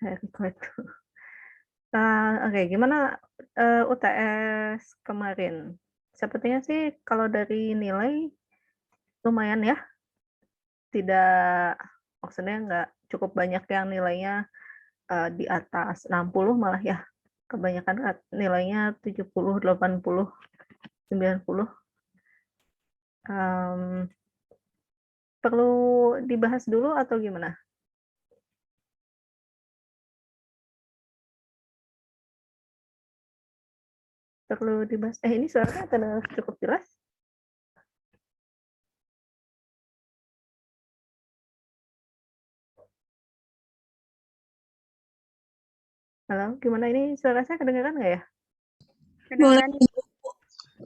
record. Oke, gimana UTS kemarin? Sepertinya sih kalau dari nilai lumayan ya, tidak maksudnya nggak cukup banyak yang nilainya di atas 60 malah ya. Kebanyakan nilainya 70, 80, 90. Mmm, perlu dibahas dulu atau gimana? Perlu dibahas ini suaranya cukup jelas? Halo, gimana ini suara saya kedengaran nggak ya? Boleh.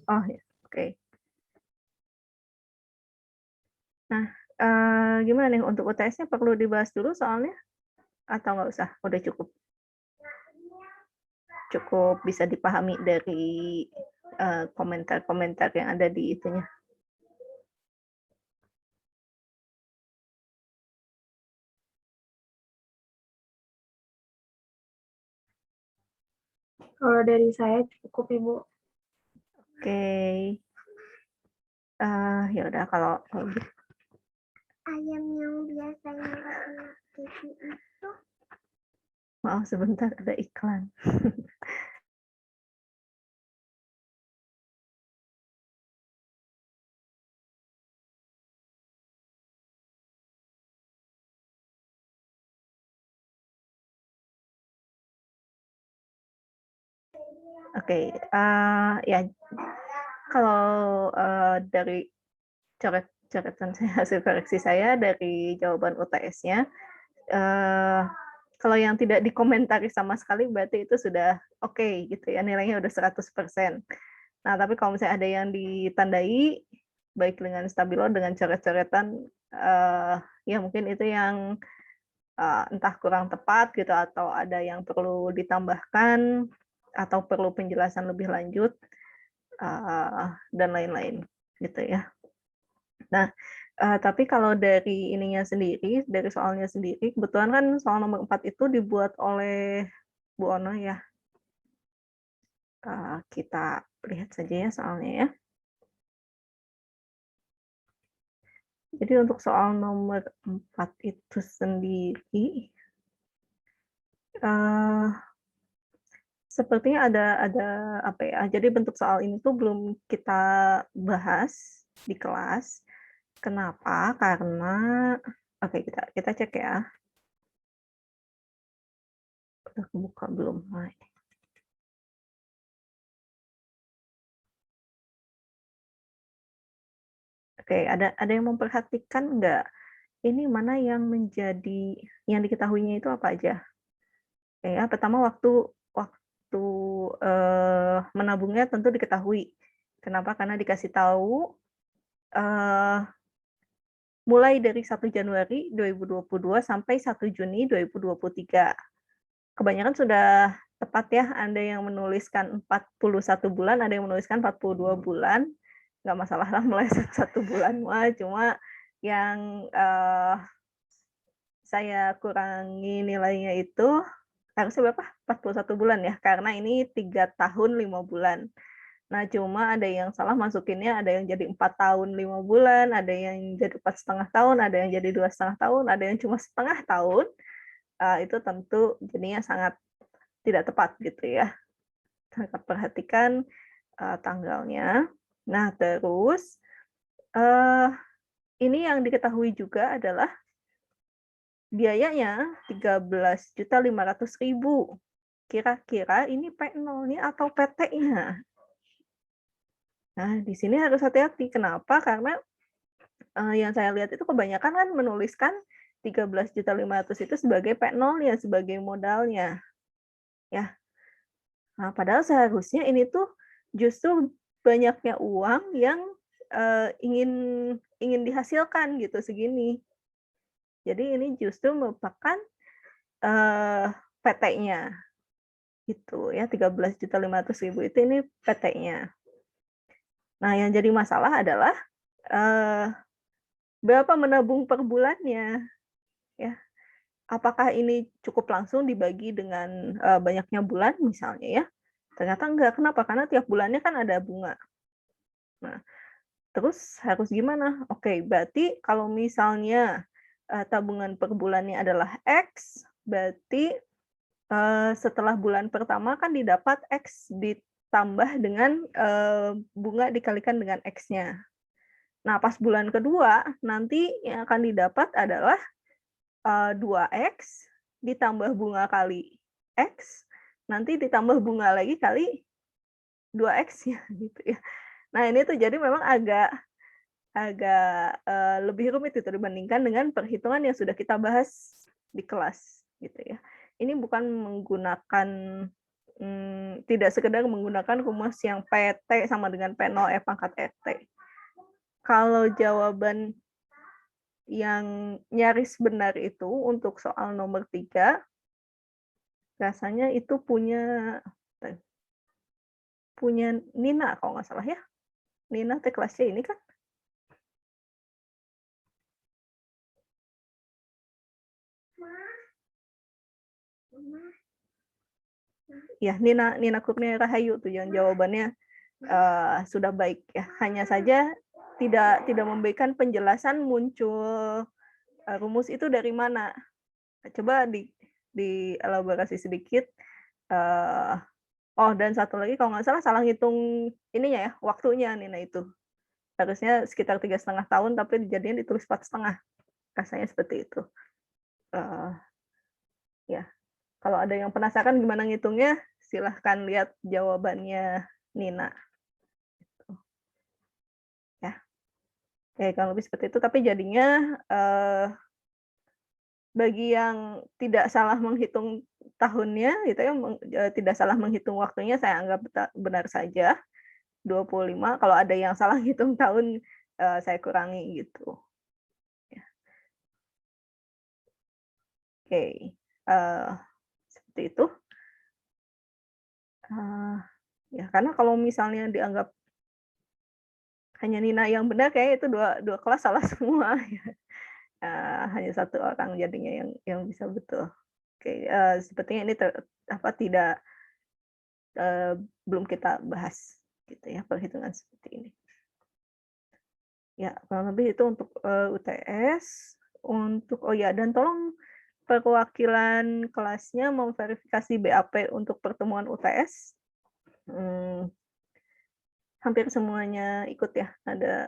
Oh ya, oke. Nah, gimana nih untuk UTS-nya perlu dibahas dulu soalnya atau nggak usah? Udah cukup? Cukup bisa dipahami dari komentar-komentar yang ada di itunya? Kalau dari saya cukup, Ibu. Oke. Ya udah kalau gitu. Ayam yang biasanya nggak kena TV itu. Maaf sebentar ada iklan. Oke, ya kalau dari coretan saya, hasil koreksi saya dari jawaban UTS-nya, kalau yang tidak dikomentari sama sekali berarti itu sudah oke gitu ya, nilainya udah 100%. Nah, tapi kalau misalnya ada yang ditandai, baik dengan stabilo, dengan coret-coretan, ya mungkin itu yang entah kurang tepat gitu atau ada yang perlu ditambahkan atau perlu penjelasan lebih lanjut, dan lain-lain gitu ya. Nah, tapi kalau dari ininya sendiri, dari soalnya sendiri, kebetulan kan soal nomor 4 itu dibuat oleh Bu Ono ya. Kita lihat saja ya soalnya ya. Jadi untuk soal nomor 4 itu sendiri, sepertinya ada apa ya, jadi bentuk soal ini tuh belum kita bahas di kelas. Kenapa? Karena oke kita cek ya. Udah kebuka belum? Nah, oke, ada yang memperhatikan nggak, ini mana yang yang diketahuinya itu apa aja? Oke ya, pertama waktu, menabungnya tentu diketahui. Kenapa? Karena dikasih tahu, eee, mulai dari 1 Januari 2022 sampai 1 Juni 2023. Kebanyakan sudah tepat ya, ada yang menuliskan 41 bulan, ada yang menuliskan 42 bulan, nggak masalah lah meleset 1 bulan mah, cuma yang, saya kurangi nilainya itu harusnya berapa? 41 bulan ya, karena ini 3 tahun 5 bulan. Nah, cuma ada yang salah masukinnya, ada yang jadi 4 tahun 5 bulan, ada yang jadi 4,5 tahun, ada yang jadi 2,5 tahun, ada yang cuma setengah tahun, itu tentu jadinya sangat tidak tepat gitu ya. Sangat perhatikan, tanggalnya. Nah, terus, eee, ini yang diketahui juga adalah biayanya 13.500.000. Kira-kira ini P0-nya atau PT-nya? Nah, di sini harus hati-hati. Kenapa? Karena, yang saya lihat itu kebanyakan kan menuliskan 13.500.000 itu sebagai P0-nya, sebagai modalnya, ya. Nah, padahal seharusnya ini tuh justru banyaknya uang yang, ingin ingin dihasilkan gitu, segini. Jadi ini justru merupakan, PT-nya, gitu ya, 13.500.000 itu ini PT-nya. Nah, yang jadi masalah adalah, eee, berapa menabung per bulannya, ya. apakah ini cukup langsung dibagi dengan, banyaknya bulan misalnya ya? Ternyata enggak, kenapa? Karena tiap bulannya kan ada bunga. Nah, terus harus gimana? Oke, berarti kalau misalnya, tabungan per bulannya adalah X, berarti, setelah bulan pertama kan didapat X ditambah dengan, bunga dikalikan dengan X-nya. Nah, pas bulan kedua, nanti yang akan didapat adalah, 2X ditambah bunga kali X, nanti ditambah bunga lagi kali 2X-nya gitu ya. Nah, ini tuh jadi memang agak agak, lebih rumit itu dibandingkan dengan perhitungan yang sudah kita bahas di kelas, gitu ya. Ini bukan menggunakan, tidak sekedar menggunakan rumus yang PT sama dengan P0 E pangkat ET. Kalau jawaban yang nyaris benar itu untuk soal nomor 3, rasanya itu punya Nina kalau nggak salah ya. Nina teh kelas C ini kan? Mama, Ya, Nina Nina Kurnia Rahayu tuh yang jawabannya, sudah baik ya. Hanya saja tidak memberikan penjelasan muncul, rumus itu dari mana. Coba dielaborasi sedikit, eee, oh dan satu lagi kalau nggak salah ngitung ininya ya, waktunya Nina itu. Harusnya sekitar 3,5 tahun tapi dijadiin ditulis 4,5, rasanya seperti itu. Eee, ya, kalau ada yang penasaran gimana ngitungnya, silahkan lihat jawabannya Nina, ya. Oke, kurang lebih seperti itu, tapi jadinya, bagi yang tidak salah menghitung tahunnya gitu ya, tidak salah menghitung waktunya saya anggap benar saja, 25, kalau ada yang salah hitung tahun, saya kurangi gitu. Ya, oke, seperti itu. Eee, ya karena kalau misalnya dianggap hanya Nina yang benar kayaknya itu dua dua kelas salah semua ya, hanya satu orang jadinya yang bisa betul. Oke, sepertinya ini tidak, eee, belum kita bahas gitu ya, perhitungan seperti ini. Ya, kurang lebih itu untuk, UTS, untuk oh ya, dan tolong perwakilan kelasnya memverifikasi BAP untuk pertemuan UTS, mmm, hampir semuanya ikut ya, ada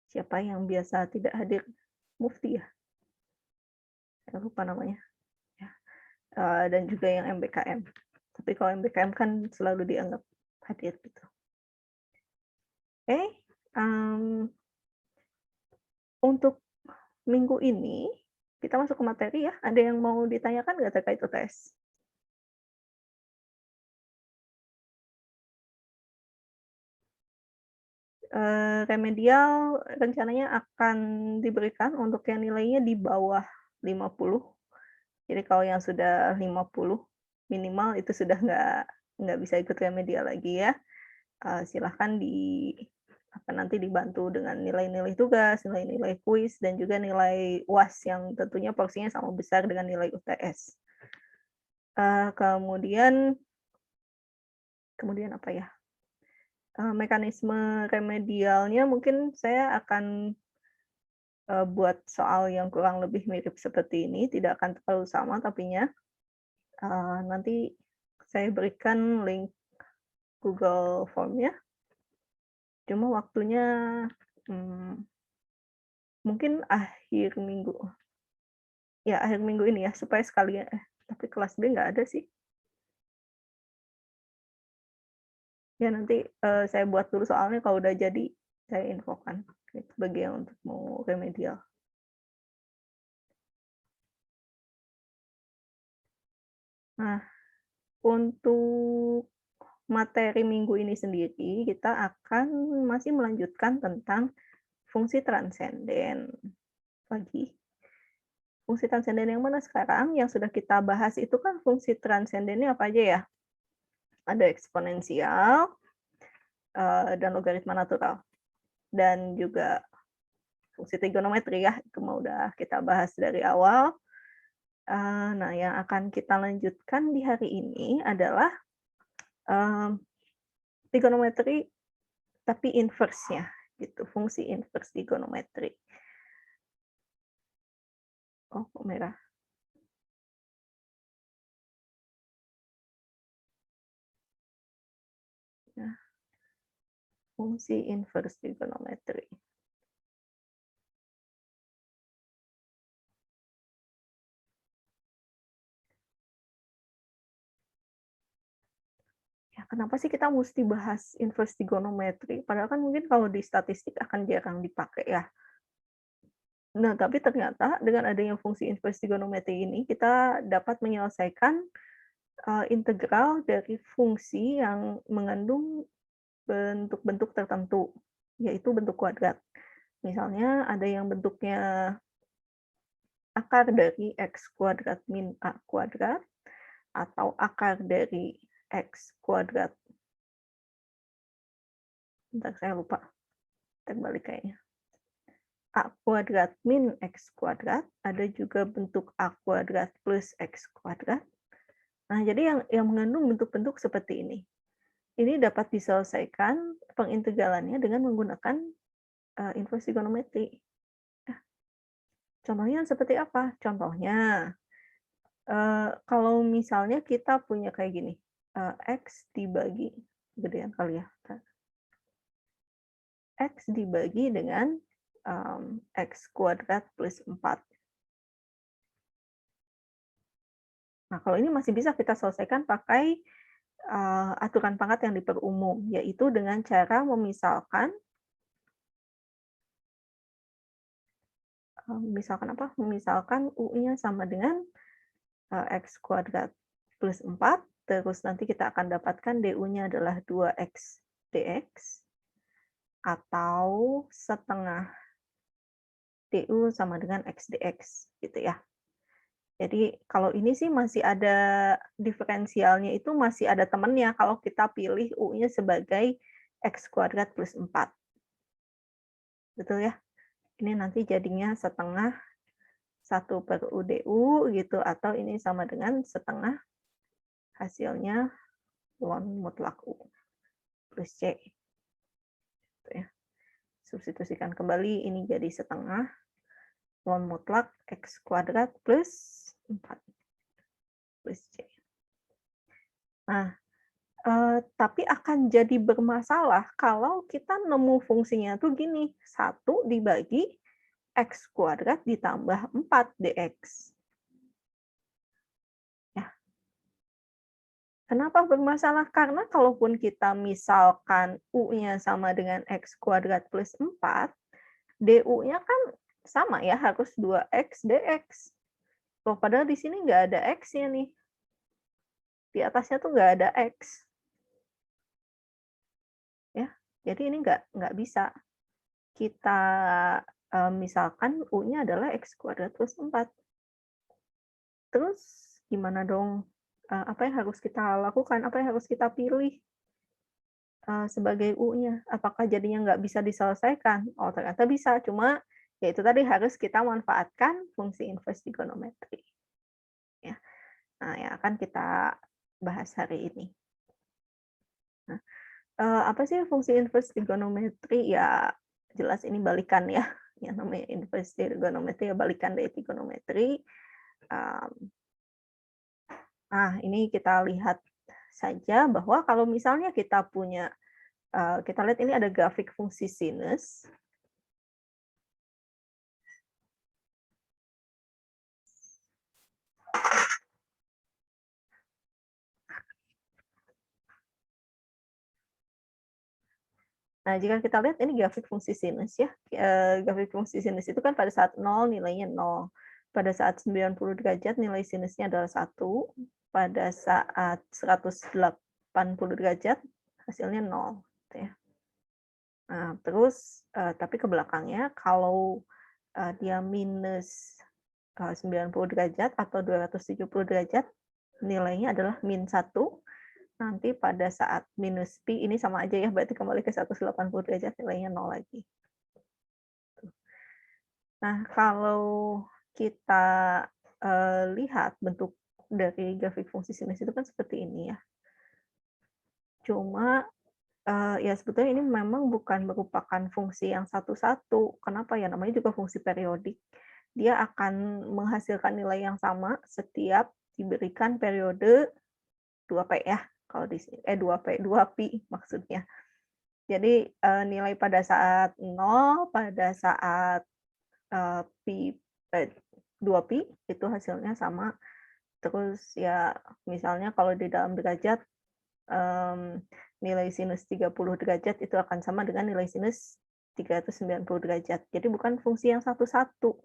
siapa yang biasa tidak hadir? Mufti ya? Saya lupa namanya, ya, dan juga yang MBKM. Tapi kalau MBKM kan selalu dianggap hadir gitu. Oke, mmm, untuk minggu ini kita masuk ke materi ya, ada yang mau ditanyakan nggak terkait UTS? Remedial rencananya akan diberikan untuk yang nilainya di bawah 50. Jadi kalau yang sudah 50 minimal itu sudah nggak bisa ikut remedial lagi ya. Silahkan nanti dibantu dengan nilai-nilai tugas, nilai-nilai kuis, dan juga nilai UAS yang tentunya porsinya sama besar dengan nilai UTS. Kemudian apa ya, mekanisme remedialnya mungkin saya akan, buat soal yang kurang lebih mirip seperti ini, tidak akan terlalu sama tapinya, nanti saya berikan link Google Form-nya, cuma waktunya, mmm, mungkin akhir minggu. Ya, akhir minggu ini ya, supaya sekalian tapi kelas B nggak ada sih. Ya nanti, saya buat dulu soalnya kalau udah jadi, saya infokan, gitu, bagi yang untuk mau remedial. Nah, untuk materi minggu ini sendiri, kita akan masih melanjutkan tentang fungsi transenden lagi. Fungsi transenden yang mana sekarang? Yang sudah kita bahas itu kan fungsi transendennya apa aja ya? Ada eksponensial, dan logaritma natural, dan juga fungsi trigonometri ya, itu mah udah kita bahas dari awal. Nah, yang akan kita lanjutkan di hari ini adalah, mmm, trigonometri tapi inverse-nya, gitu, fungsi inverse trigonometri. Oh, kok merah? Nah, fungsi inverse trigonometri. Ya, kenapa sih kita mesti bahas inverse trigonometri? Padahal kan mungkin kalau di statistik akan jarang dipakai ya. Nah, tapi ternyata dengan adanya fungsi inverse trigonometri ini, kita dapat menyelesaikan, integral dari fungsi yang mengandung bentuk-bentuk tertentu, yaitu bentuk kuadrat. Misalnya ada yang bentuknya akar dari X kuadrat min A kuadrat, atau akar dari X kuadrat. Bentar, saya lupa, terbalik kayaknya. A kuadrat min X kuadrat, ada juga bentuk A kuadrat plus X kuadrat. Nah, jadi yang mengandung bentuk-bentuk seperti ini. Ini dapat diselesaikan pengintegralannya dengan menggunakan, inverse trigonometri. Nah, contohnya seperti apa? Contohnya, kalau misalnya kita punya kayak gini, X dibagi gedean kali ya, X dibagi dengan, X kuadrat plus 4. Nah, kalau ini masih bisa kita selesaikan pakai, aturan pangkat yang diperumum, yaitu dengan cara memisalkan, misalkan apa, memisalkan U-nya sama dengan, X kuadrat plus 4, terus nanti kita akan dapatkan DU-nya adalah 2X dx, atau setengah DU sama dengan X dx, gitu ya. Jadi kalau ini sih masih ada diferensialnya itu masih ada temennya kalau kita pilih U-nya sebagai X kuadrat plus 4. Betul ya? Ini nanti jadinya setengah 1/U DU gitu, atau ini sama dengan setengah hasilnya ln mutlak U plus C. Gitu ya. Substitusikan kembali, ini jadi setengah ln mutlak X kuadrat plus 4 plus C. Nah, tapi akan jadi bermasalah kalau kita nemu fungsinya tuh gini, 1 dibagi X kuadrat ditambah 4 dx. Ya. Kenapa bermasalah? Karena kalaupun kita misalkan U-nya sama dengan X kuadrat plus 4, DU-nya kan sama ya, harus 2X dx. Loh, padahal di sini nggak ada X-nya nih. Di atasnya tuh nggak ada X. Ya, jadi ini nggak bisa kita, misalkan U-nya adalah X kuadrat plus 4. Terus gimana dong? Apa yang harus kita lakukan? Apa yang harus kita pilih, sebagai U-nya? Apakah jadinya nggak bisa diselesaikan? Oh, ternyata bisa, cuma ya itu tadi harus kita manfaatkan fungsi inverse trigonometri. Ya. Nah, yang akan kita bahas hari ini. Nah, apa sih fungsi inverse trigonometri? Ya, jelas ini balikan ya. Yang namanya inverse trigonometri ya balikan dari trigonometri. Nah, ini kita lihat saja bahwa kalau misalnya kita punya, kita lihat ini ada grafik fungsi sinus. Nah, jika kita lihat ini grafik fungsi sinus ya, grafik fungsi sinus itu kan pada saat 0 nilainya 0, pada saat 90 derajat nilai sinusnya adalah 1, pada saat 180 derajat hasilnya 0, gitu ya. Nah, terus, tapi ke belakangnya kalau, dia minus, 90 derajat atau 270 derajat, nilainya adalah -1. Nanti pada saat minus pi ini sama aja ya, berarti kembali ke 180 derajat nilainya 0 lagi. Nah, kalau kita, lihat bentuk dari grafik fungsi sinus itu kan seperti ini ya. Cuma, ya sebetulnya ini memang bukan merupakan fungsi yang satu-satu. Kenapa ya? Namanya juga fungsi periodik. Dia akan menghasilkan nilai yang sama setiap diberikan periode 2P ya, kalau di sini 2P, 2pi maksudnya. Jadi, nilai pada saat 0, pada saat, pi eee, 2pi itu hasilnya sama. Terus ya misalnya kalau di dalam derajat, mmm, nilai sinus 30 derajat itu akan sama dengan nilai sinus 390 derajat. Jadi bukan fungsi yang satu-satu.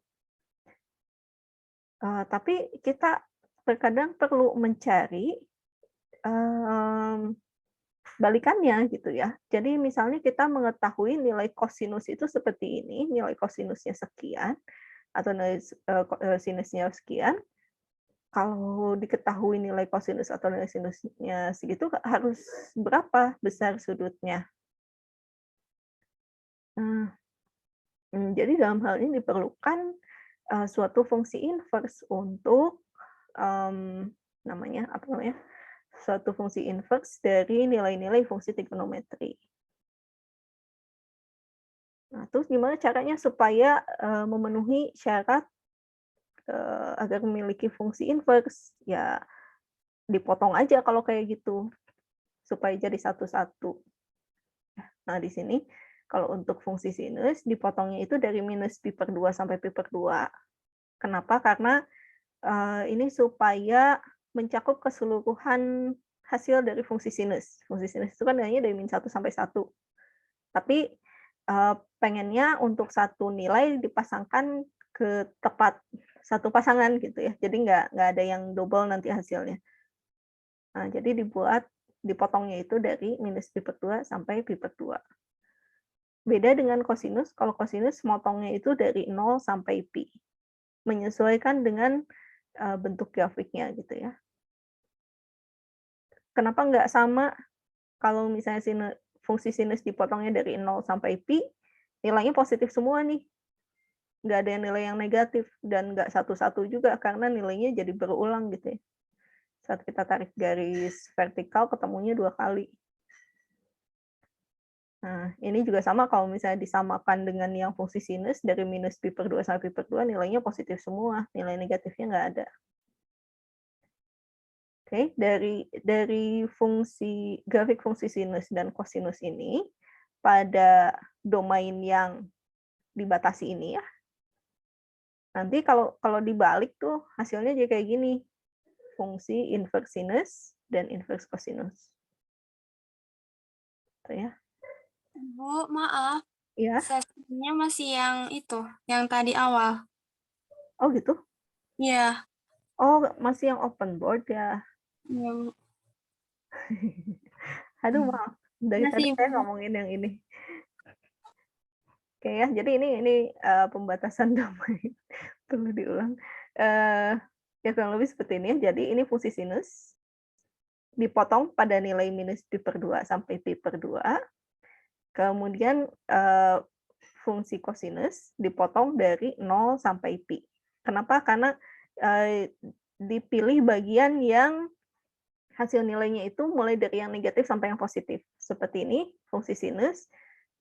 Tapi kita terkadang perlu mencari, mmm, balikannya gitu ya. Jadi misalnya kita mengetahui nilai kosinus itu seperti ini, nilai kosinusnya sekian, atau nilai sinusnya sekian, kalau diketahui nilai kosinus atau nilai sinusnya segitu harus berapa besar sudutnya. Nah, jadi dalam hal ini diperlukan, suatu fungsi inverse untuk, mmm, apa namanya, suatu fungsi inverse dari nilai-nilai fungsi trigonometri. Nah, terus gimana caranya supaya, memenuhi syarat, agar memiliki fungsi inverse? Ya dipotong aja kalau kayak gitu, supaya jadi satu-satu. Nah, di sini kalau untuk fungsi sinus dipotongnya itu dari minus pi per 2 sampai pi per 2. Kenapa? Karena, ini supaya mencakup keseluruhan hasil dari fungsi sinus. Fungsi sinus itu kan nilainya dari min 1 sampai 1. Tapi, pengennya untuk satu nilai dipasangkan ke tepat satu pasangan gitu ya. Jadi nggak ada yang double nanti hasilnya. Nah, jadi dipotongnya itu dari minus pi per 2 sampai pi per 2. Beda dengan kosinus, kalau kosinus motongnya itu dari 0 sampai pi, menyesuaikan dengan, bentuk grafiknya gitu ya. Kenapa nggak sama kalau misalnya fungsi sinus dipotongnya dari 0 sampai pi, nilainya positif semua nih, nggak ada nilai yang negatif dan nggak satu-satu juga karena nilainya jadi berulang gitu ya. Saat kita tarik garis vertikal ketemunya 2 kali. Nah, ini juga sama kalau misalnya disamakan dengan yang fungsi sinus dari minus pi per 2 sampai pi per 2 nilainya positif semua, nilai negatifnya nggak ada. Oke, dari grafik fungsi sinus dan kosinus ini, pada domain yang dibatasi ini ya, nanti kalau kalau dibalik tuh hasilnya jadi kayak gini, fungsi inverse sinus dan inverse kosinus. Tuh ya. Bu, maaf, Iya? sesinya masih yang itu, yang tadi awal. Oh gitu? Iya, Oh masih yang open board ya? iya, Bu. Aduh maaf, dari tadi Masih, saya Bu. ngomongin yang ini. Oke ya, jadi ini, pembatasan domain, perlu diulang. Eee, ya kurang lebih seperti ini ya, jadi ini fungsi sinus, dipotong pada nilai minus pi per 2 sampai pi per 2, kemudian, fungsi kosinus dipotong dari 0 sampai pi. Kenapa? Karena, eee, dipilih bagian yang hasil nilainya itu mulai dari yang negatif sampai yang positif. Seperti ini, fungsi sinus,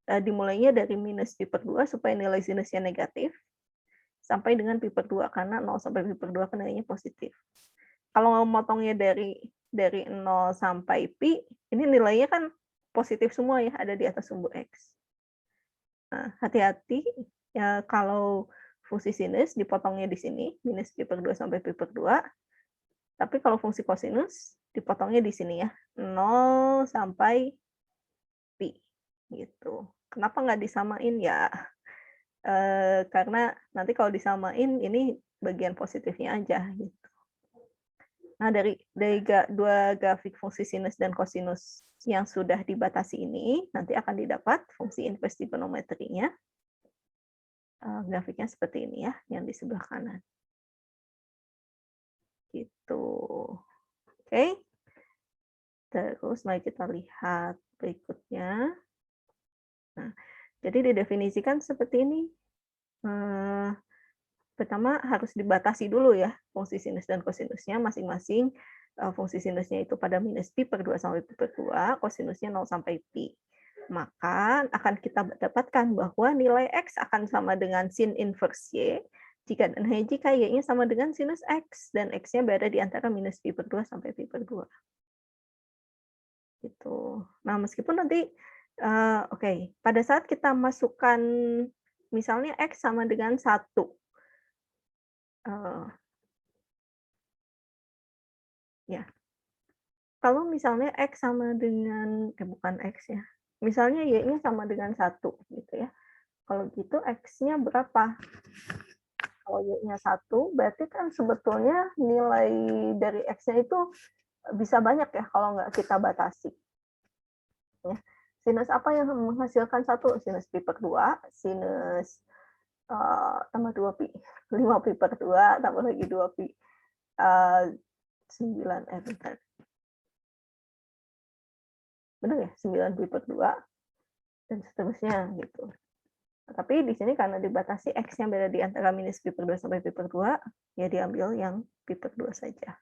dimulainya dari minus pi per 2 supaya nilai sinusnya negatif, sampai dengan pi per 2 karena 0 sampai pi per 2 kan nilainya positif. Kalau mau motongnya dari 0 sampai pi, ini nilainya kan positif semua ya, ada di atas sumbu X. Nah, hati-hati ya kalau fungsi sinus dipotongnya di sini, minus pi per 2 sampai pi per 2, tapi kalau fungsi kosinus dipotongnya di sini ya, 0 sampai pi, gitu. Kenapa nggak disamain? Ya, karena nanti kalau disamain ini bagian positifnya aja, gitu. Nah, dari 2 grafik fungsi sinus dan kosinus yang sudah dibatasi ini, nanti akan didapat fungsi inverse trigonometrinya. Grafiknya seperti ini ya, yang di sebelah kanan. Gitu. Oke. Terus mari kita lihat berikutnya. Nah, jadi didefinisikan seperti ini. pertama harus dibatasi dulu ya fungsi sinus dan kosinusnya masing-masing. Fungsi sinusnya itu pada minus pi per 2 sampai pi per 2, kosinusnya 0 sampai pi. Maka akan kita dapatkan bahwa nilai X akan sama dengan sin inverse Y jika dan hanya jika Y-nya sama dengan sinus X dan X-nya berada di antara minus pi per 2 sampai pi per 2. Gitu. Nah, meskipun nanti oke, pada saat kita masukkan misalnya X sama dengan 1, ya. Kalau misalnya X sama dengan bukan X ya, misalnya Y-nya sama dengan 1 gitu ya. Kalau gitu X-nya berapa? Kalau Y-nya 1, berarti kan sebetulnya nilai dari X-nya itu bisa banyak ya kalau nggak kita batasi. Ya. Sinus apa yang menghasilkan 1? Sinus pi per 2, sinus tambah 2 pi, 5 pi per 2, tambah lagi 2 pi. 9, bentar. Benar ya? 9 pi per 2, dan seterusnya gitu. Tapi di sini karena dibatasi X-nya berada di antara minus pi per 2 sampai pi per 2, ya diambil yang pi per 2 saja.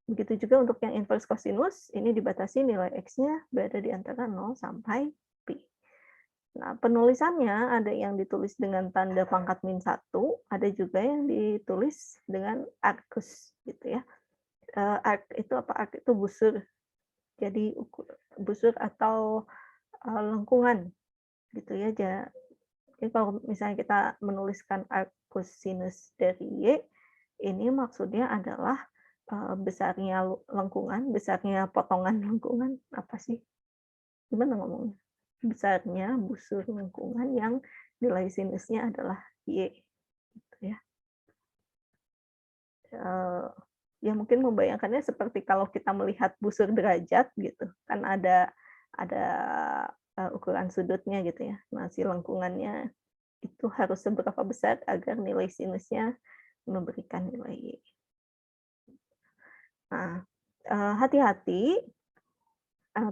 Begitu juga untuk yang inverse kosinus, ini dibatasi nilai X-nya berada di antara 0 sampai pi. Nah, penulisannya ada yang ditulis dengan tanda pangkat min 1, ada juga yang ditulis dengan arcus gitu ya. Arc itu apa? Arc itu busur. Jadi busur atau lengkungan gitu ya. Jadi kalau misalnya kita menuliskan arcus sinus dari Y, ini maksudnya adalah besarnya lengkungan, besarnya potongan lengkungan, apa sih? Gimana ngomongnya? Besarnya busur lengkungan yang nilai sinusnya adalah Y. Gitu ya. Ya mungkin membayangkannya seperti kalau kita melihat busur derajat gitu, kan ada ukuran sudutnya gitu ya. Nah, si lengkungannya itu harus seberapa besar agar nilai sinusnya memberikan nilai Y. Nah, hati-hati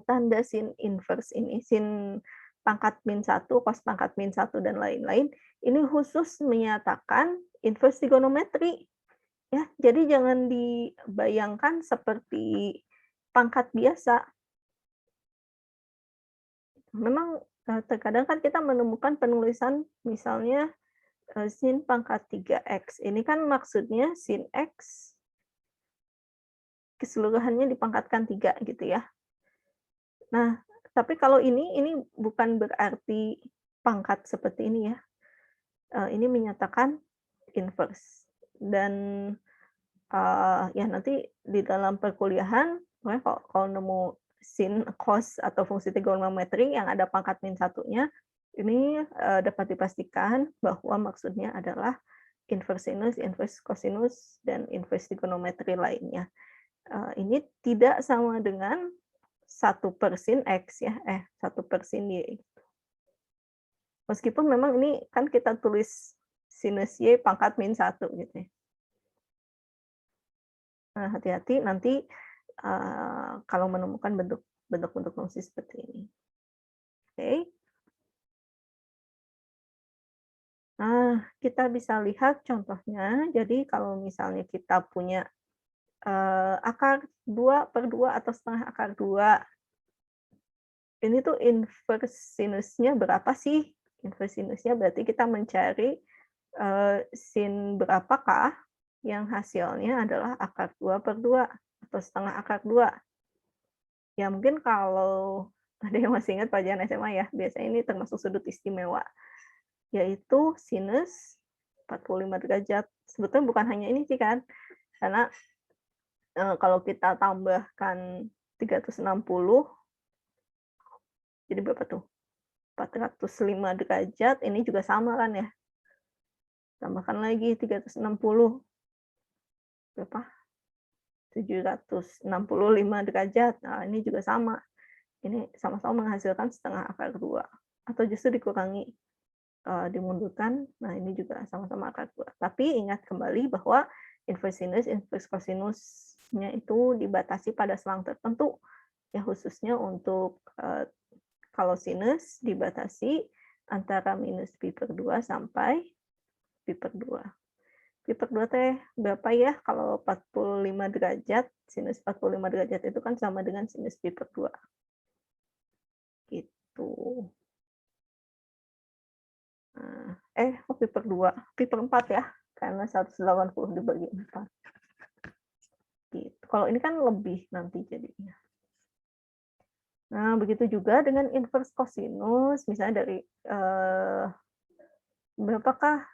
tanda sin inverse ini, sin pangkat min 1, cos pangkat min 1, dan lain-lain, ini khusus menyatakan inverse trigonometri. Ya, jadi jangan dibayangkan seperti pangkat biasa. Memang terkadang kan kita menemukan penulisan misalnya sin pangkat 3x. Ini kan maksudnya sin x keseluruhannya dipangkatkan 3 gitu ya. Nah, tapi kalau ini bukan berarti pangkat seperti ini ya. Ini menyatakan inverse. Dan ya nanti di dalam perkuliahan, kalau nemu sin, cos, atau fungsi trigonometri yang ada pangkat min 1-nya, ini dapat dipastikan bahwa maksudnya adalah inverse sinus, inverse cosinus, dan inverse trigonometri lainnya. Ini tidak sama dengan 1 per sin X ya, 1 per sin Y. Meskipun memang ini kan kita tulis sinus Y pangkat min 1 gitu ya. Nah, hati-hati nanti kalau menemukan bentuk-bentuk fungsi seperti ini. Oke. Nah, kita bisa lihat contohnya. Jadi kalau misalnya kita punya akar 2 per 2 atau setengah akar 2. Ini tuh inverse sinusnya berapa sih? Inverse sinusnya berarti kita mencari sin berapakah yang hasilnya adalah akar 2 per 2 atau setengah akar 2. Ya mungkin kalau ada yang masih ingat pelajaran SMA ya, biasanya ini termasuk sudut istimewa, yaitu sinus 45 derajat. Sebetulnya bukan hanya ini sih kan, karena kalau kita tambahkan 360, jadi berapa tuh? 405 derajat, ini juga sama kan ya? Tambahkan lagi 360, berapa? 765 derajat. Nah, ini juga sama. Ini sama-sama menghasilkan setengah akar 2. Atau justru dikurangi, dimundurkan, nah ini juga sama-sama akar 2. Tapi ingat kembali bahwa inverse sinus, inverse cosinusnya itu dibatasi pada selang tertentu. Ya khususnya untuk kalau sinus dibatasi antara minus pi per 2 sampai pi per 2. Pi per 2 teh berapa ya? Kalau 45 derajat, sinus 45 derajat itu kan sama dengan sinus pi per 2. Gitu. Nah, pi per 2, pi per 4 ya, karena 180 dibagi 4. Gitu. Kalau ini kan lebih nanti jadinya. Nah, begitu juga dengan inverse kosinus, misalnya dari berapakah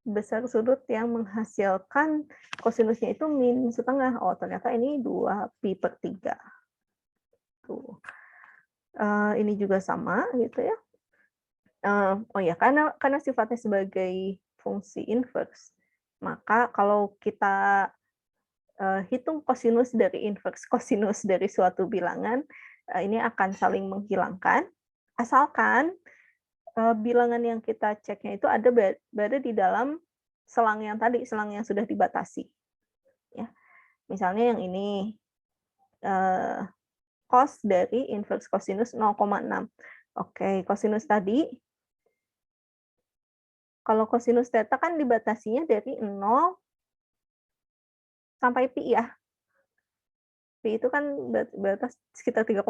besar sudut yang menghasilkan kosinusnya itu min setengah. Oh, ternyata ini 2 pi per 3. Tuh. Ini juga sama gitu ya. Oh ya, karena sifatnya sebagai fungsi inverse, maka kalau kita hitung kosinus dari inverse kosinus dari suatu bilangan, ini akan saling menghilangkan, asalkan bilangan yang kita ceknya itu berada di dalam selang yang tadi, selang yang sudah dibatasi. Ya. Misalnya yang ini, cos dari inverse kosinus 0,6. Oke, kosinus tadi, kalau kosinus theta kan dibatasinya dari 0 sampai pi ya. Pi itu kan batas sekitar 3,14.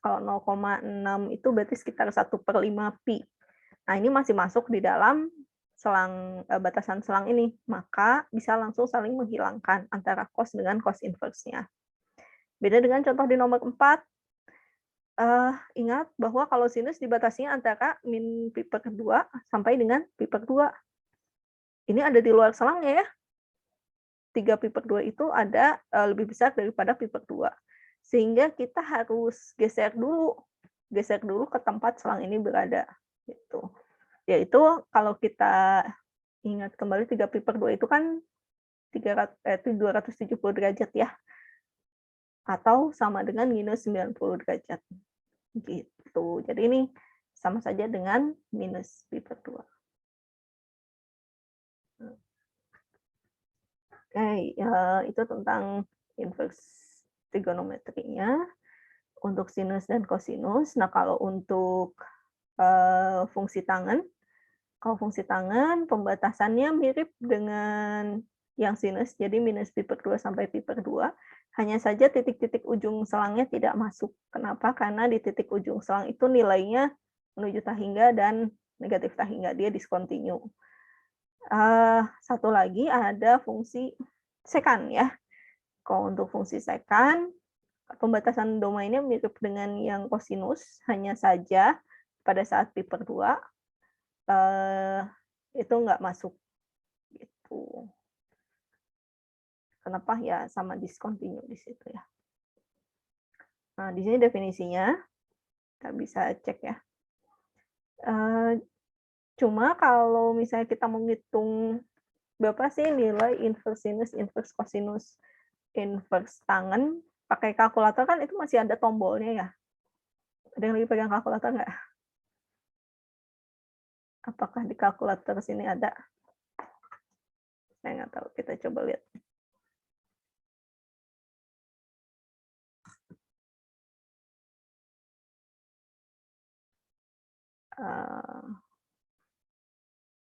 Kalau 0,6 itu berarti sekitar 1/5 pi. Nah, ini masih masuk di dalam selang batasan selang ini, maka bisa langsung saling menghilangkan antara cos dengan cos inverse-nya. Beda dengan contoh di nomor 4, ingat bahwa kalau sinus dibatasinya antara min pi per 2 sampai dengan pi per 2. Ini ada di luar selangnya ya. 3 pi per 2 itu ada lebih besar daripada pi per 2. Sehingga kita harus geser dulu ke tempat selang ini berada. Gitu. Yaitu kalau kita ingat kembali 3 pi per 2 itu kan 270 derajat ya. Atau sama dengan minus 90 derajat. Gitu. Jadi ini sama saja dengan minus pi per 2. Oke, itu tentang inverse trigonometrinya untuk sinus dan kosinus. Nah, kalau untuk fungsi tangan, kalau fungsi tangan pembatasannya mirip dengan yang sinus, jadi minus pi per 2 sampai pi per 2. Hanya saja titik-titik ujung selangnya tidak masuk. Kenapa? Karena di titik ujung selang itu nilainya menuju tahingga dan negatif tahingga, dia discontinue. Satu lagi ada fungsi sekan ya. Kalau untuk fungsi sekan, pembatasan domainnya mirip dengan yang kosinus, hanya saja pada saat pi per 2 itu nggak masuk gitu. Kenapa? Ya sama discontinue di situ ya. Nah, di sini definisinya kita bisa cek ya. Cuma kalau misalnya kita menghitung berapa sih nilai inverse sinus, inverse kosinus, inverse tangen, pakai kalkulator kan itu masih ada tombolnya ya. Ada yang lagi pegang kalkulator nggak? Apakah di kalkulator sini ada? Saya nggak tahu, kita coba lihat.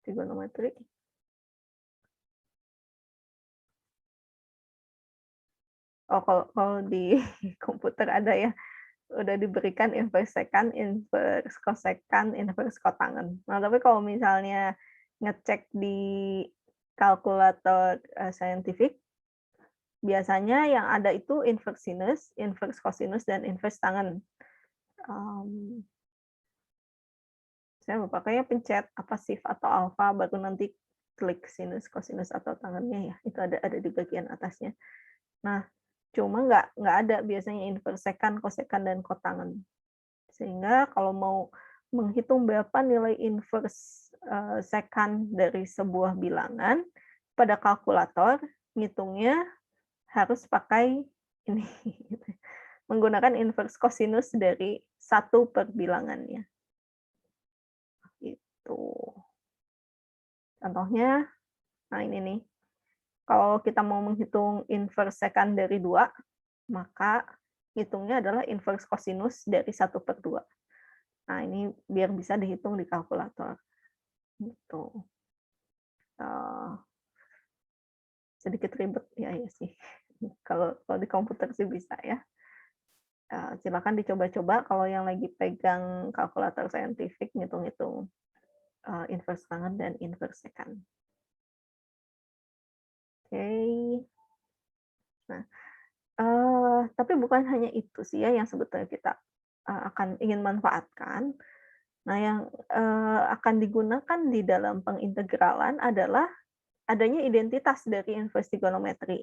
Trigonometri. Oh, kalau di komputer ada ya, udah diberikan inverse sekan, inverse kosekan, inverse kotangen. Nah, tapi kalau misalnya ngecek di kalkulator saintifik, biasanya yang ada itu inverse sinus, inverse kosinus, dan inverse tangen. Saya lupa, kayaknya pencet apa shift atau alpha, baru nanti klik sinus, kosinus, atau tangannya ya. Itu ada di bagian atasnya. Nah, cuma nggak ada biasanya inverse sekan, kosekan, dan kotangen. Sehingga kalau mau menghitung berapa nilai inverse sekan dari sebuah bilangan, pada kalkulator ngitungnya harus pakai ini, menggunakan inverse kosinus dari satu perbilangannya. Gitu. Contohnya, nah ini nih. Kalau kita mau menghitung inverse sekan dari 2, maka hitungnya adalah inverse kosinus dari 1/2. Nah, ini biar bisa dihitung di kalkulator. Gitu. Eh, sedikit ribet ya, ya sih. Kalau di komputer sih bisa ya. Silakan dicoba-coba kalau yang lagi pegang kalkulator saintifik ngitung-ngitung inverse tangen dan inverse second. Oke. Nah, tapi bukan hanya itu sih ya yang sebetulnya kita akan ingin manfaatkan. Nah, yang akan digunakan di dalam pengintegralan adalah adanya identitas dari inverse trigonometry.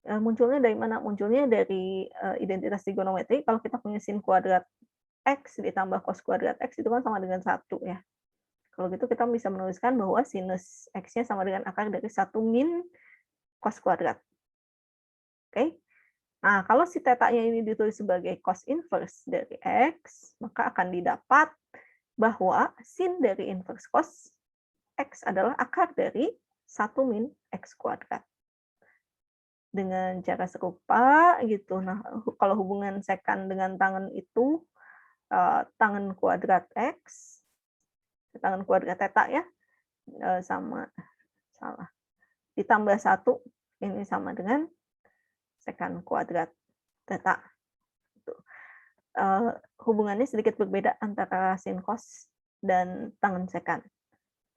Munculnya dari mana? Munculnya dari identitas trigonometri kalau kita punya sin kuadrat X ditambah cos kuadrat X itu kan sama dengan 1 ya. Kalau gitu kita bisa menuliskan bahwa sinus X-nya sama dengan akar dari 1 min cos kuadrat. Oke? Nah, kalau si theta-nya ini ditulis sebagai cos inverse dari X, maka akan didapat bahwa sin dari inverse cos X adalah akar dari 1 min X kuadrat. Dengan cara serupa gitu. Nah, kalau hubungan secant dengan tangen itu tangen kuadrat X, tangen kuadrat theta ya, sama salah. Ditambah 1 ini sama dengan secant kuadrat theta. Gitu. Hubungannya sedikit berbeda antara sin cos dan tangen secant.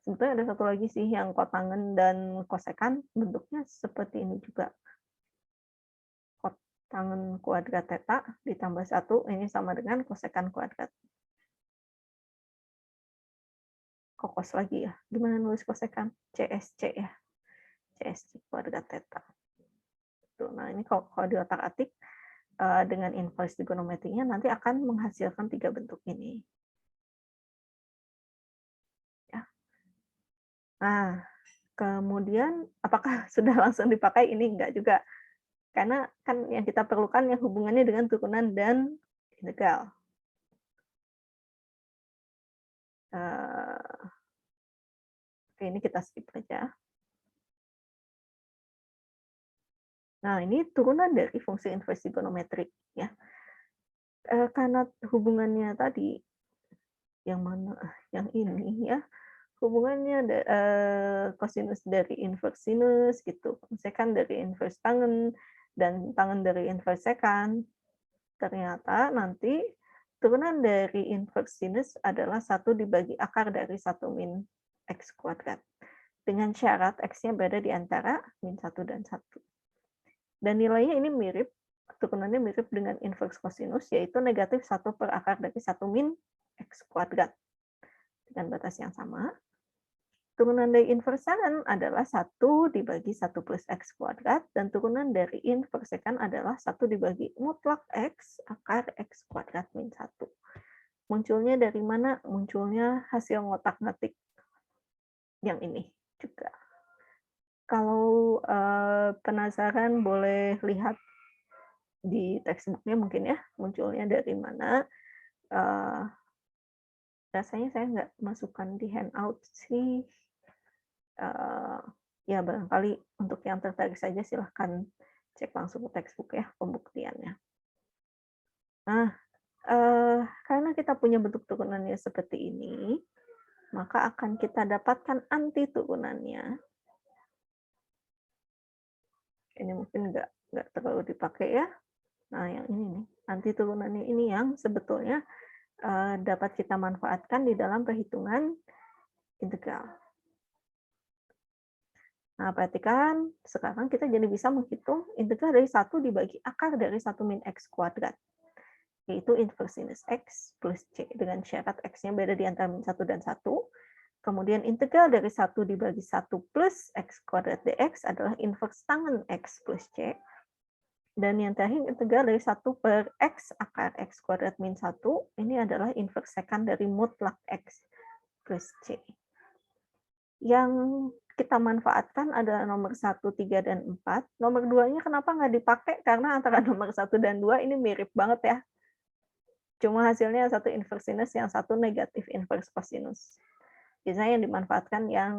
Sebetulnya ada satu lagi sih yang kotangen dan kosekant bentuknya seperti ini juga. Tangen kuadrat theta ditambah 1 ini sama dengan kosekant kuadrat. Kokos lagi ya. Gimana nulis kosekant? CSC ya. CSC kuadrat theta. Nah, ini kalau di otak-atik dengan inverse trigonometrinya nanti akan menghasilkan 3 bentuk ini. Ya. Nah, kemudian apakah sudah langsung dipakai? Ini enggak juga. Karena kan yang kita perlukan yang hubungannya dengan turunan dan integral. Oke, ini kita skip aja. Nah, ini turunan dari fungsi inverse trigonometrik ya. Karena hubungannya tadi yang mana? Yang ini ya. Hubungannya cosinus dari inverse sinus gitu, secant dari inverse tangen dan tangen dari inverse secant. Ternyata nanti turunan dari inverse sinus adalah 1 dibagi akar dari 1 min X kuadrat. Dengan syarat X-nya berada di antara min 1 dan 1. Dan nilainya ini mirip, turunannya mirip dengan inverse cosinus, yaitu negatif 1 per akar dari 1 min X kuadrat. Dengan batas yang sama. Turunan dari inverse tangen adalah 1 dibagi 1 plus X kuadrat, dan turunan dari inverse secant adalah 1 dibagi mutlak X akar X kuadrat min 1. Munculnya dari mana? Munculnya hasil ngotak-ngatik yang ini juga. Kalau penasaran boleh lihat di textbook-nya mungkin ya, munculnya dari mana. Rasanya saya nggak masukkan di handout sih. Ya barangkali untuk yang tertarik saja silahkan cek langsung ke textbook ya pembuktiannya. Nah, karena kita punya bentuk turunannya seperti ini, maka akan kita dapatkan anti turunannya. Ini mungkin nggak terlalu dipakai ya. Nah, yang ini nih, anti turunannya ini yang sebetulnya dapat kita manfaatkan di dalam perhitungan integral. Nah, perhatikan, sekarang kita jadi bisa menghitung integral dari 1 dibagi akar dari 1 min X kuadrat, yaitu inverse sinus X plus C, dengan syarat X-nya beda di antara min 1 dan 1. Kemudian integral dari 1 dibagi 1 plus X kuadrat dx adalah inverse tangen X plus C. Dan yang terakhir, integral dari 1 per X akar X kuadrat min 1, ini adalah inverse secant dari mutlak X plus C. Yang kita manfaatkan adalah nomor 1, 3, dan 4. Nomor 2-nya kenapa nggak dipakai? Karena antara nomor 1 dan 2 ini mirip banget ya. Cuma hasilnya satu inverse sinus, yang satu negatif inverse cosinus. Biasanya yang dimanfaatkan yang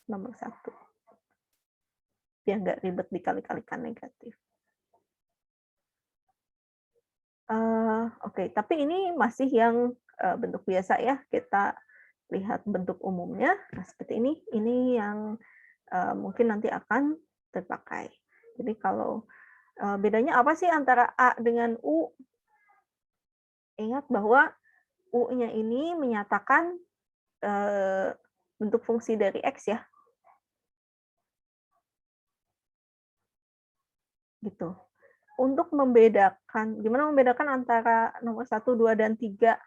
nomor 1. Biar nggak ribet dikali-kalikan negatif. Oke, tapi ini masih yang bentuk biasa ya. Kita lihat bentuk umumnya. Nah, seperti ini. Ini yang mungkin nanti akan terpakai. Jadi kalau bedanya apa sih antara A dengan U? Ingat bahwa U-nya ini menyatakan bentuk fungsi dari X ya. Gitu. Untuk membedakan, gimana membedakan antara nomor 1, 2, dan 3?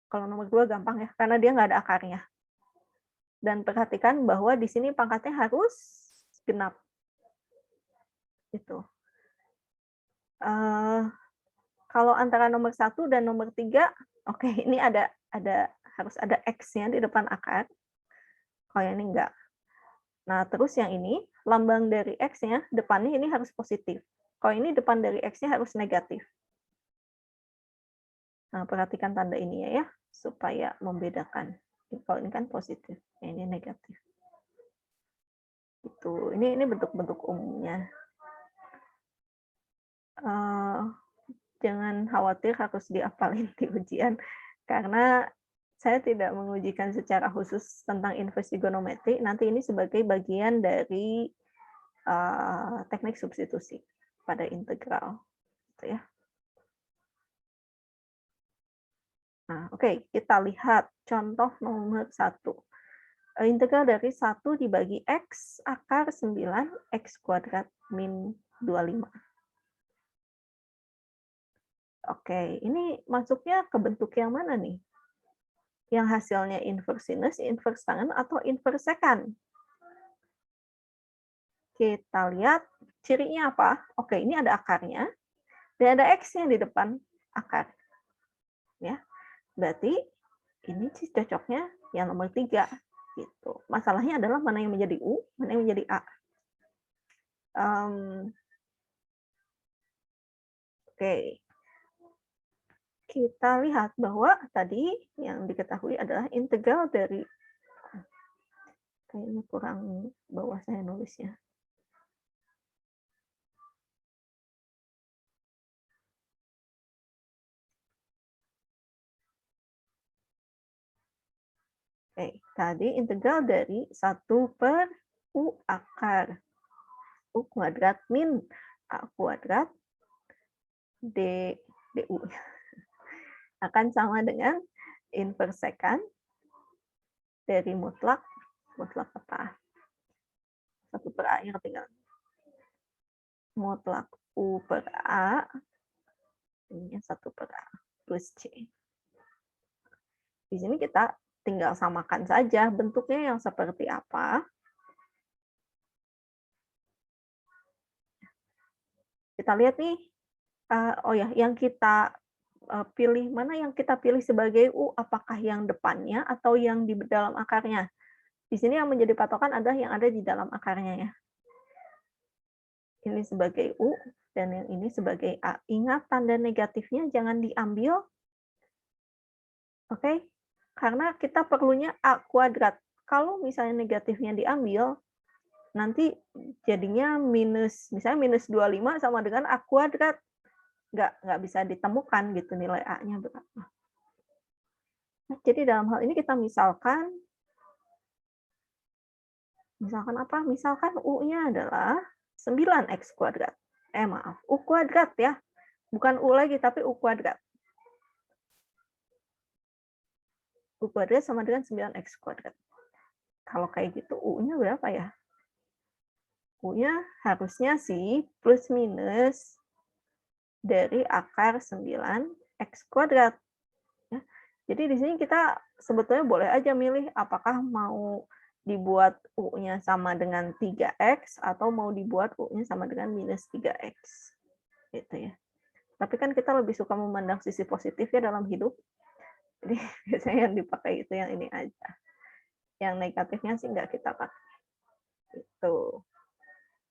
Kalau nomor 2 gampang ya, karena dia nggak ada akarnya. Dan perhatikan bahwa di sini pangkatnya harus genap. Gitu. Kalau antara nomor 1 dan nomor 3, oke, ini harus ada X-nya di depan akar. Kalau yang ini enggak. Nah, terus yang ini, lambang dari X-nya, depannya ini harus positif. Kalau ini depan dari X-nya harus negatif. Nah, perhatikan tanda ini ya, supaya membedakan. Kalau ini kan positif, ini negatif. Itu. Ini bentuk-bentuk umumnya. Jangan khawatir harus dihafalin di ujian, karena saya tidak mengujikan secara khusus tentang inverse trigonometri. Nanti ini sebagai bagian dari teknik substitusi pada integral, gitu ya. Nah, oke, kita lihat contoh nomor 1. Integral dari 1 dibagi X akar 9 X kuadrat min 25. Oke, ini masuknya ke bentuk yang mana nih? Yang hasilnya inverse sinus, inverse tangen, atau inverse secant? Kita lihat cirinya apa. Oke, ini ada akarnya, dan ada X-nya di depan akar. Ya, berarti ini cocoknya yang nomor 3. Gitu. Masalahnya adalah mana yang menjadi U, mana yang menjadi A. Oke. Kita lihat bahwa tadi yang diketahui adalah integral dari, kayaknya kurang bawah saya nulisnya. Oke, tadi integral dari 1 per U akar U kuadrat min A kuadrat DU akan sama dengan inverse secant dari mutlak apa? 1 per A yang ketinggalan. Mutlak U per A, ini 1 per A plus C. Di sini kita tinggal samakan saja bentuknya yang seperti apa. Kita lihat nih, oh ya, yang kita pilih, mana yang kita pilih sebagai U, apakah yang depannya atau yang di dalam akarnya. Di sini yang menjadi patokan adalah yang ada di dalam akarnya ya. Ini sebagai U, dan yang ini sebagai A. Ingat tanda negatifnya jangan diambil. Oke? Karena kita perlunya A kuadrat. Kalau misalnya negatifnya diambil, nanti jadinya misalnya minus 25 sama dengan A kuadrat. Nggak bisa ditemukan gitu nilai A-nya berapa. Nah, jadi dalam hal ini kita misalkan apa? Misalkan U-nya adalah 9X kuadrat. Maaf, U kuadrat ya. Bukan U lagi, tapi U kuadrat. U kuadrat sama dengan 9X kuadrat. Kalau kayak gitu, U-nya berapa ya? U-nya harusnya sih plus minus dari akar 9X kuadrat. Ya. Jadi di sini kita sebetulnya boleh aja milih apakah mau dibuat U-nya sama dengan 3X atau mau dibuat U-nya sama dengan minus 3X. Gitu ya. Tapi kan kita lebih suka memandang sisi positifnya dalam hidup. Jadi biasanya yang dipakai itu yang ini aja. Yang negatifnya sih nggak kita pakai. Gitu.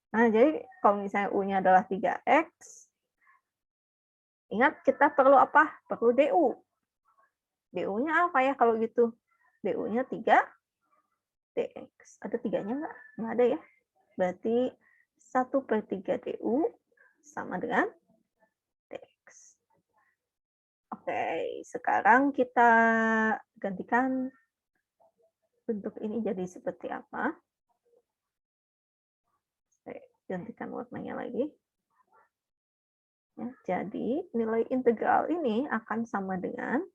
Nah, jadi kalau misalnya U-nya adalah 3X, ingat kita perlu apa? Perlu DU. DU-nya apa ya kalau gitu? DU-nya 3 DX. Ada 3-nya nggak? Nggak ada ya. Berarti 1/3 DU sama dengan DX. Oke, sekarang kita gantikan bentuk ini jadi seperti apa. Saya gantikan warnanya lagi. Ya, jadi nilai integral ini akan sama dengan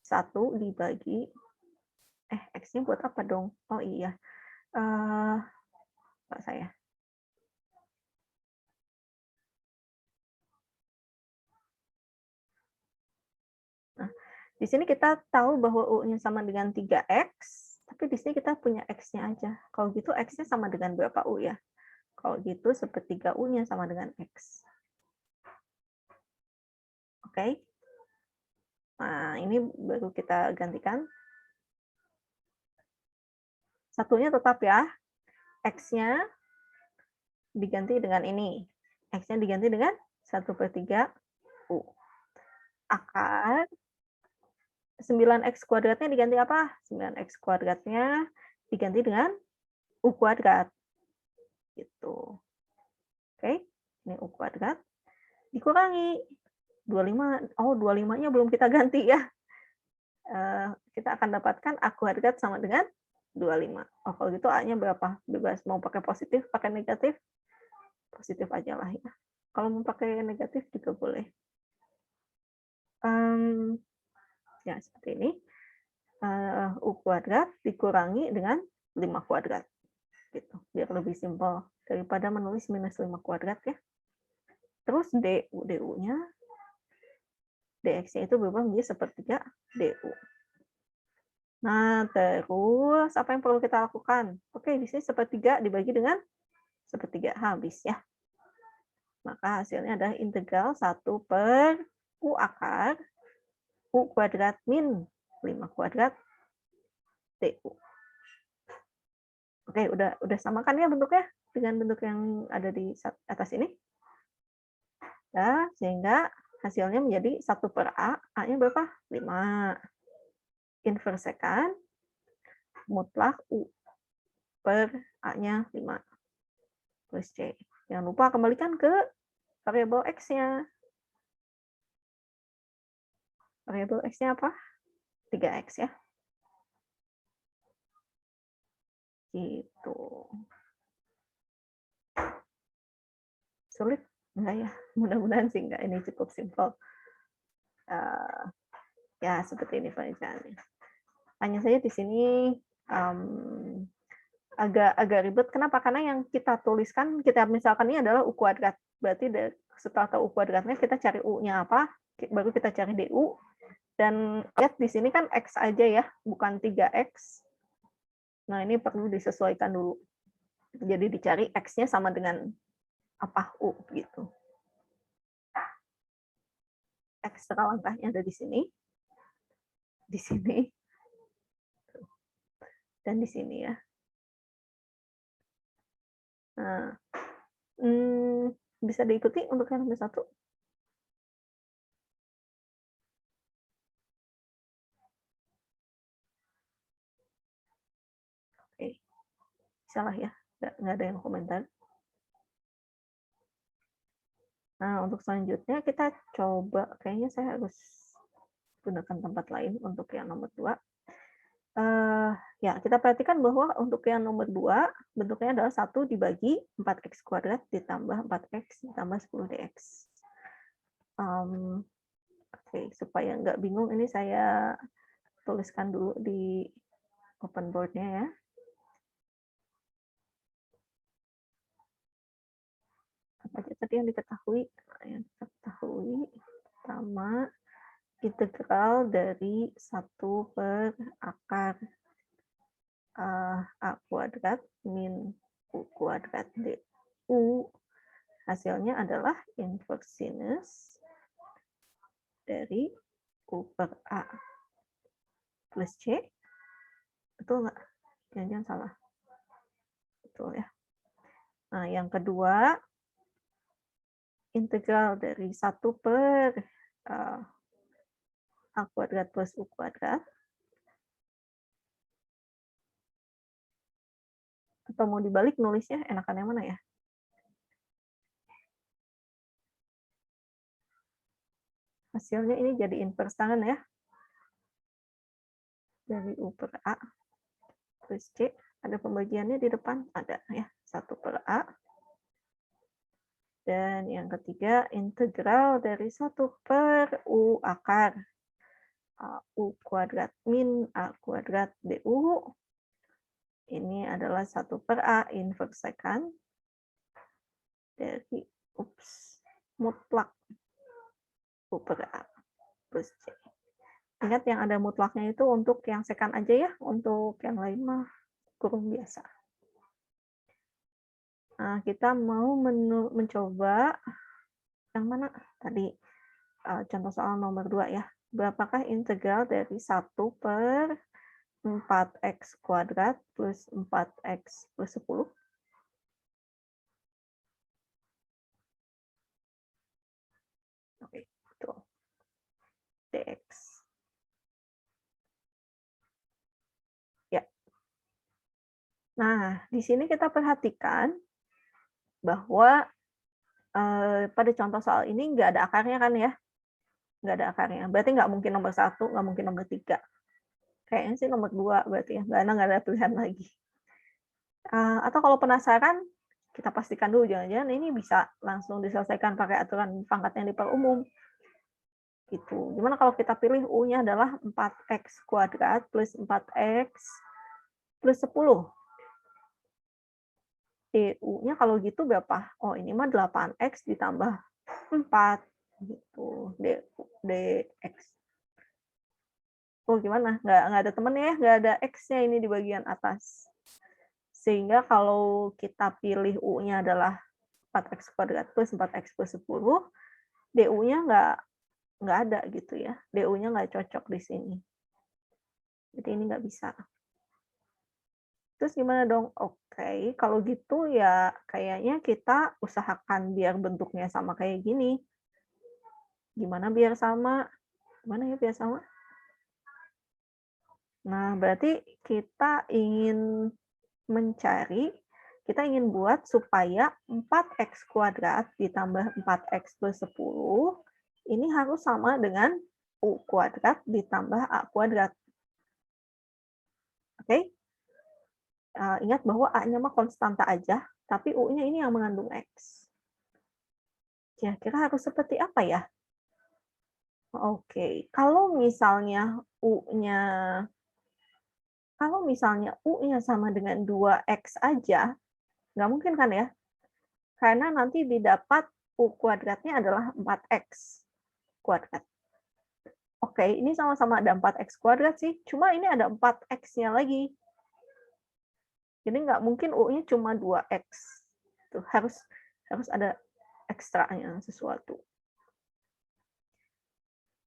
1 dibagi, X-nya buat apa dong? Oh iya, Pak saya. Nah, di sini kita tahu bahwa U-nya sama dengan 3X, tapi di sini kita punya X-nya aja. Kalau gitu X-nya sama dengan berapa U ya? Kalau gitu sepertiga U-nya sama dengan X. Oke. Nah, ini baru kita gantikan. Satunya tetap ya. X-nya diganti dengan ini. X-nya diganti dengan 1/3 U. Akar 9X kuadratnya diganti apa? 9X kuadratnya diganti dengan U kuadrat. Gitu. Oke, ini U kuadrat. Dikurangi 25. Oh, 25-nya belum kita ganti ya. Kita akan dapatkan A kuadrat sama dengan 25. Oh, kalau gitu A-nya berapa? Bebas mau pakai positif, pakai negatif? Positif aja lah ya. Kalau mau pakai negatif juga boleh. Ya, seperti ini. U kuadrat dikurangi dengan 5 kuadrat. Gitu, biar lebih simpel daripada menulis minus 5 kuadrat ya. Terus DU-nya, DX-nya itu berubah menjadi sepertiga DU. Nah, terus apa yang perlu kita lakukan? Oke, di sini sepertiga dibagi dengan sepertiga habis ya. Maka hasilnya adalah integral 1 per U akar U kuadrat min 5 kuadrat DU. Oke, udah samakan ya bentuknya dengan bentuk yang ada di atas ini. Ya, sehingga hasilnya menjadi 1 per A, A-nya berapa? 5. Inversekan mutlak U per A-nya 5 plus C. Jangan lupa kembalikan ke variabel X-nya. Variabel X-nya apa? 3X ya. Gitu. Sulit? Enggak ya? Mudah-mudahan sih enggak. Ini cukup simpel. Ya, seperti ini pengerjaannya. Hanya saja di sini agak ribet. Kenapa? Karena yang kita tuliskan, kita misalkan ini adalah U kuadrat. Berarti setelah tahu U kuadratnya, kita cari U-nya apa, baru kita cari DU. Dan lihat di sini kan X aja ya, bukan 3X. Nah, ini perlu disesuaikan dulu. Jadi dicari X-nya sama dengan apa U gitu. Ekstra langkahnya ada di sini. Di sini. Dan di sini ya. Nah, bisa diikuti untuk yang nomor 1? Oke, salah ya, nggak ada yang komentar. Nah, untuk selanjutnya kita coba, kayaknya saya harus gunakan tempat lain untuk yang nomor 2. Ya, kita perhatikan bahwa untuk yang nomor 2, bentuknya adalah 1 dibagi 4X kuadrat ditambah 4X ditambah 10DX. Oke, supaya nggak bingung, ini saya tuliskan dulu di open board-nya ya. Apa aja tadi yang diketahui? Yang diketahui pertama, integral dari 1 per akar A kuadrat min U kuadrat DU, hasilnya adalah inverse sinus dari U per A plus C. Betul nggak? Jangan-jangan salah. Betul ya. Nah, yang kedua, integral dari 1 per A kuadrat plus U kuadrat. Atau mau dibalik nulisnya, enakan yang mana ya? hasilnya ini jadi inverse tangan ya. Dari U per A plus C, ada pembagiannya di depan? Ada ya, 1 per A. Dan yang ketiga, integral dari 1 per U akar. U kuadrat min A kuadrat DU. Ini adalah 1 per A inverse secant dari mutlak U per A plus C. Ingat yang ada mutlaknya itu untuk yang secant aja ya, untuk yang lain mah kurung biasa. Nah, kita mau mencoba yang mana tadi, contoh soal nomor 2 ya. Berapakah integral dari 1 per 4x kuadrat plus 4x plus 10? Oke, betul. Dx. Ya. Nah, di sini kita perhatikan bahwa pada contoh soal ini nggak ada akarnya kan ya? Nggak ada akarnya. Berarti nggak mungkin nomor 1, nggak mungkin nomor 3. Kayaknya sih nomor 2 berarti ya, karena nggak ada pilihan lagi. Atau kalau penasaran, kita pastikan dulu, jangan-jangan ini bisa langsung diselesaikan pakai aturan pangkat yang diperumum. Gitu. Gimana kalau kita pilih U-nya adalah 4x kuadrat plus 4x plus 10. DU-nya kalau gitu berapa? Oh, ini mah 8x ditambah 4. Gitu. Dx. Oh, gimana? Nggak ada temennya ya? Nggak ada x-nya ini di bagian atas. Sehingga kalau kita pilih U-nya adalah 4x kuadrat plus 4x plus 10, DU-nya nggak ada gitu ya. DU-nya nggak cocok di sini. Jadi ini nggak bisa. Terus gimana dong? Oke, kalau gitu ya kayaknya kita usahakan biar bentuknya sama kayak gini. Gimana biar sama? Gimana ya biar sama? Nah, berarti kita ingin buat supaya 4x kuadrat ditambah 4x plus 10 ini harus sama dengan U kuadrat ditambah A kuadrat. Oke? Ingat bahwa A-nya mah konstanta aja, tapi U-nya ini yang mengandung X. Kira-kira harus seperti apa ya? Oke, kalau misalnya U-nya sama dengan 2X aja, nggak mungkin kan ya? Karena nanti didapat U kuadratnya adalah 4X kuadrat. Oke, ini sama-sama ada 4X kuadrat sih, cuma ini ada 4X-nya lagi. Jadi nggak mungkin U-nya cuma 2X. Tuh, harus ada ekstranya sesuatu.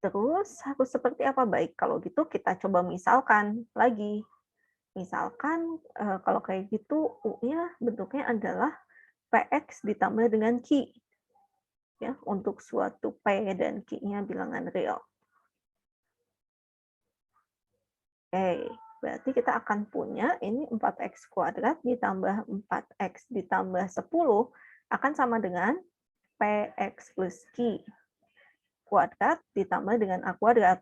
Terus harus seperti apa? Baik, kalau gitu kita coba misalkan lagi. Misalkan kalau kayak gitu U-nya bentuknya adalah PX ditambah dengan Q. Ya, untuk suatu P dan Q-nya bilangan real. Oke, berarti kita akan punya ini 4x kuadrat ditambah 4x ditambah 10 akan sama dengan px plus q kuadrat ditambah dengan a kuadrat.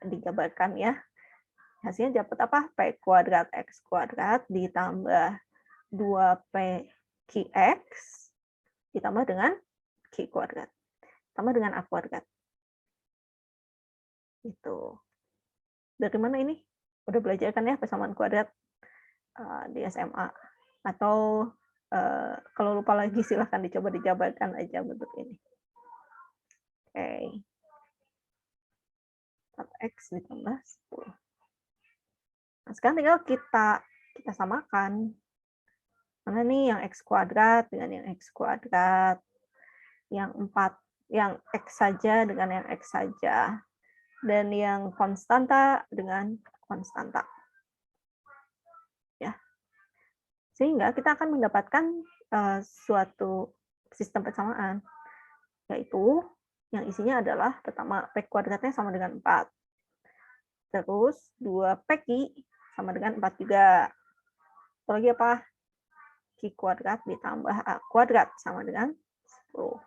Digambarkan ya. Hasilnya dapat apa? P kuadrat x kuadrat ditambah 2pqx ditambah dengan q kuadrat. Tambah dengan a kuadrat. Itu. Dari mana ini? Udah belajar kan ya persamaan kuadrat di SMA? Atau kalau lupa lagi silahkan dicoba dijabarkan aja bentuk ini. Oke. 4x ditambah 10. Nah, sekarang tinggal kita samakan. Mana nih yang x kuadrat dengan yang x kuadrat, yang 4, yang x saja dengan yang x saja, dan yang konstanta dengan konstanta. Ya. Sehingga kita akan mendapatkan suatu sistem persamaan, yaitu yang isinya adalah pertama P kuadratnya sama dengan 4. Terus 2pq sama dengan 4 juga. Satu lagi apa? Q kuadrat ditambah A kuadrat sama dengan 10.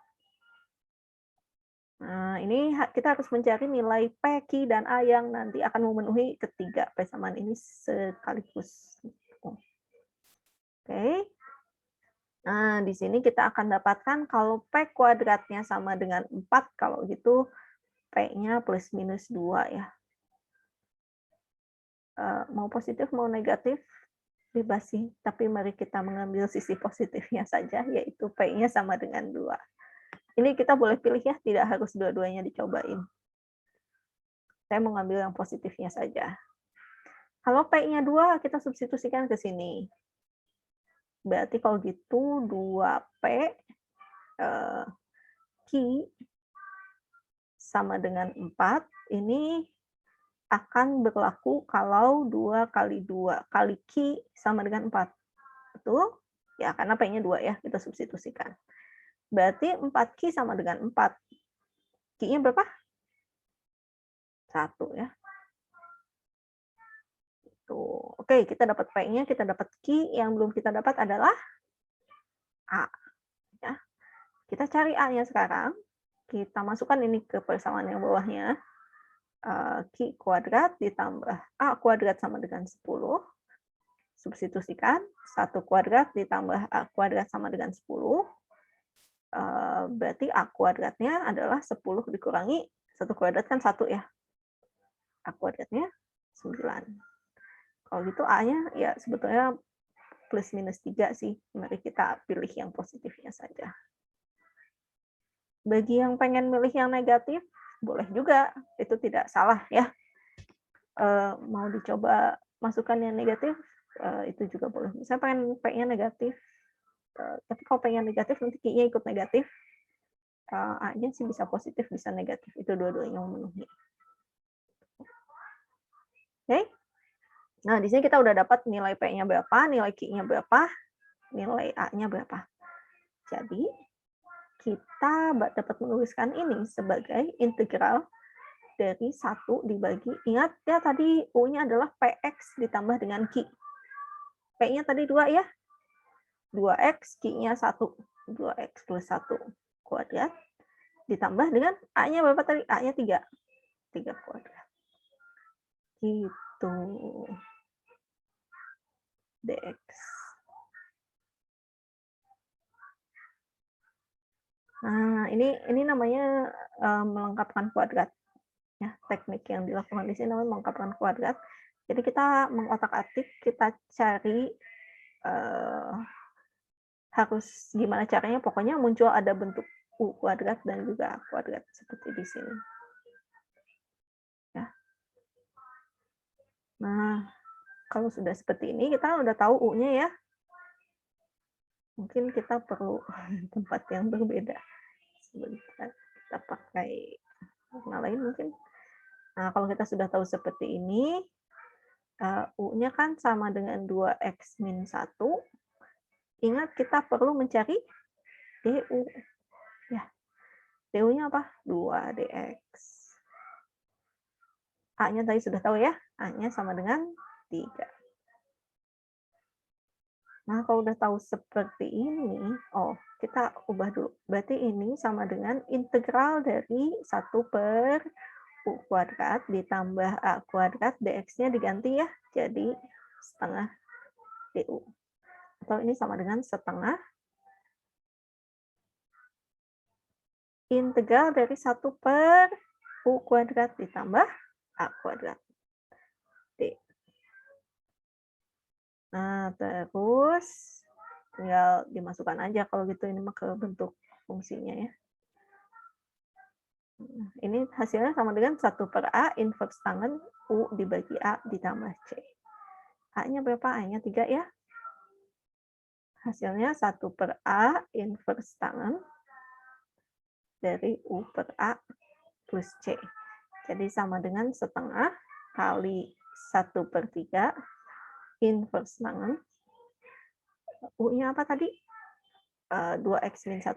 Nah, ini kita harus mencari nilai P, Q, dan A yang nanti akan memenuhi ketiga persamaan ini sekaligus. Oke. Nah, di sini kita akan dapatkan kalau P kuadratnya sama dengan 4, kalau gitu P-nya plus minus 2 ya. Mau positif, mau negatif, bebas sih. Tapi mari kita mengambil sisi positifnya saja, yaitu P-nya sama dengan 2. Ini kita boleh pilih ya, tidak harus dua-duanya dicobain. Saya mau ngambil yang positifnya saja. Kalau P-nya 2, kita substitusikan ke sini. Berarti kalau gitu 2P Q sama dengan 4, ini akan berlaku kalau 2 kali 2 kali Q sama dengan 4. Betul? Ya, karena P-nya 2 ya, kita substitusikan. Berarti 4Q sama dengan 4. Q-nya berapa? 1 ya. Tuh. Oke, kita dapat P-nya, kita dapat Q. Yang belum kita dapat adalah A. Ya. Kita cari A-nya sekarang. Kita masukkan ini ke persamaan yang bawahnya. Q kuadrat ditambah A kuadrat sama dengan 10. Substitusikan. 1 kuadrat ditambah A kuadrat sama dengan 10. Berarti A kuadratnya adalah 10 dikurangi 1 kuadrat kan 1 ya. A kuadratnya 9. Kalau gitu A-nya ya sebetulnya plus minus 3 sih. Mari kita pilih yang positifnya saja. Bagi yang pengen milih yang negatif, boleh juga. Itu tidak salah ya. Mau dicoba masukkan yang negatif, itu juga boleh. Saya pengen P-nya negatif. Tapi kalau P-nya negatif, nanti Q-nya ikut negatif. A-nya sih bisa positif, bisa negatif. Itu dua-duanya memenuhi. Oke. Nah, di sini kita udah dapat nilai P-nya berapa, nilai Q-nya berapa, nilai A-nya berapa. Jadi, kita dapat menuliskan ini sebagai integral dari 1 dibagi, ingat ya tadi U-nya adalah PX ditambah dengan Q. P-nya tadi 2 ya. 2X, Q-nya 1. 2X plus 1 kuadrat. Ditambah dengan A-nya berapa tadi? A-nya 3. 3 kuadrat. Gitu. dx. Nah, ini namanya melengkapkan kuadrat. Ya, teknik yang dilakukan di sini namanya melengkapkan kuadrat. Jadi kita mengotak-atik, kita cari harus gimana caranya, pokoknya muncul ada bentuk U kuadrat dan juga A kuadrat seperti di sini. Ya. Nah, kalau sudah seperti ini, kita udah tahu U-nya ya. Mungkin kita perlu tempat yang berbeda. Sebentar, kita pakai warna lain mungkin. Nah, kalau kita sudah tahu seperti ini, U-nya kan sama dengan 2X min 1. Ingat, kita perlu mencari DU. Ya, DU-nya apa? 2DX. A-nya tadi sudah tahu ya, A-nya sama dengan 3. Nah, kalau udah tahu seperti ini, kita ubah dulu. Berarti ini sama dengan integral dari 1 per U kuadrat ditambah A kuadrat, dx-nya diganti ya, jadi setengah DU. Atau ini sama dengan setengah integral dari 1 per U kuadrat ditambah A kuadrat. D. Nah, terus tinggal dimasukkan aja kalau gitu ini mah ke bentuk fungsinya ya. Ini hasilnya sama dengan 1 per A inverse tangen U dibagi A ditambah C. A-nya berapa? A-nya 3 ya. Hasilnya 1 per A inverse tangen dari U per A plus C. Jadi sama dengan setengah kali 1 per 3 inverse tangen. U-nya apa tadi? 2X min 1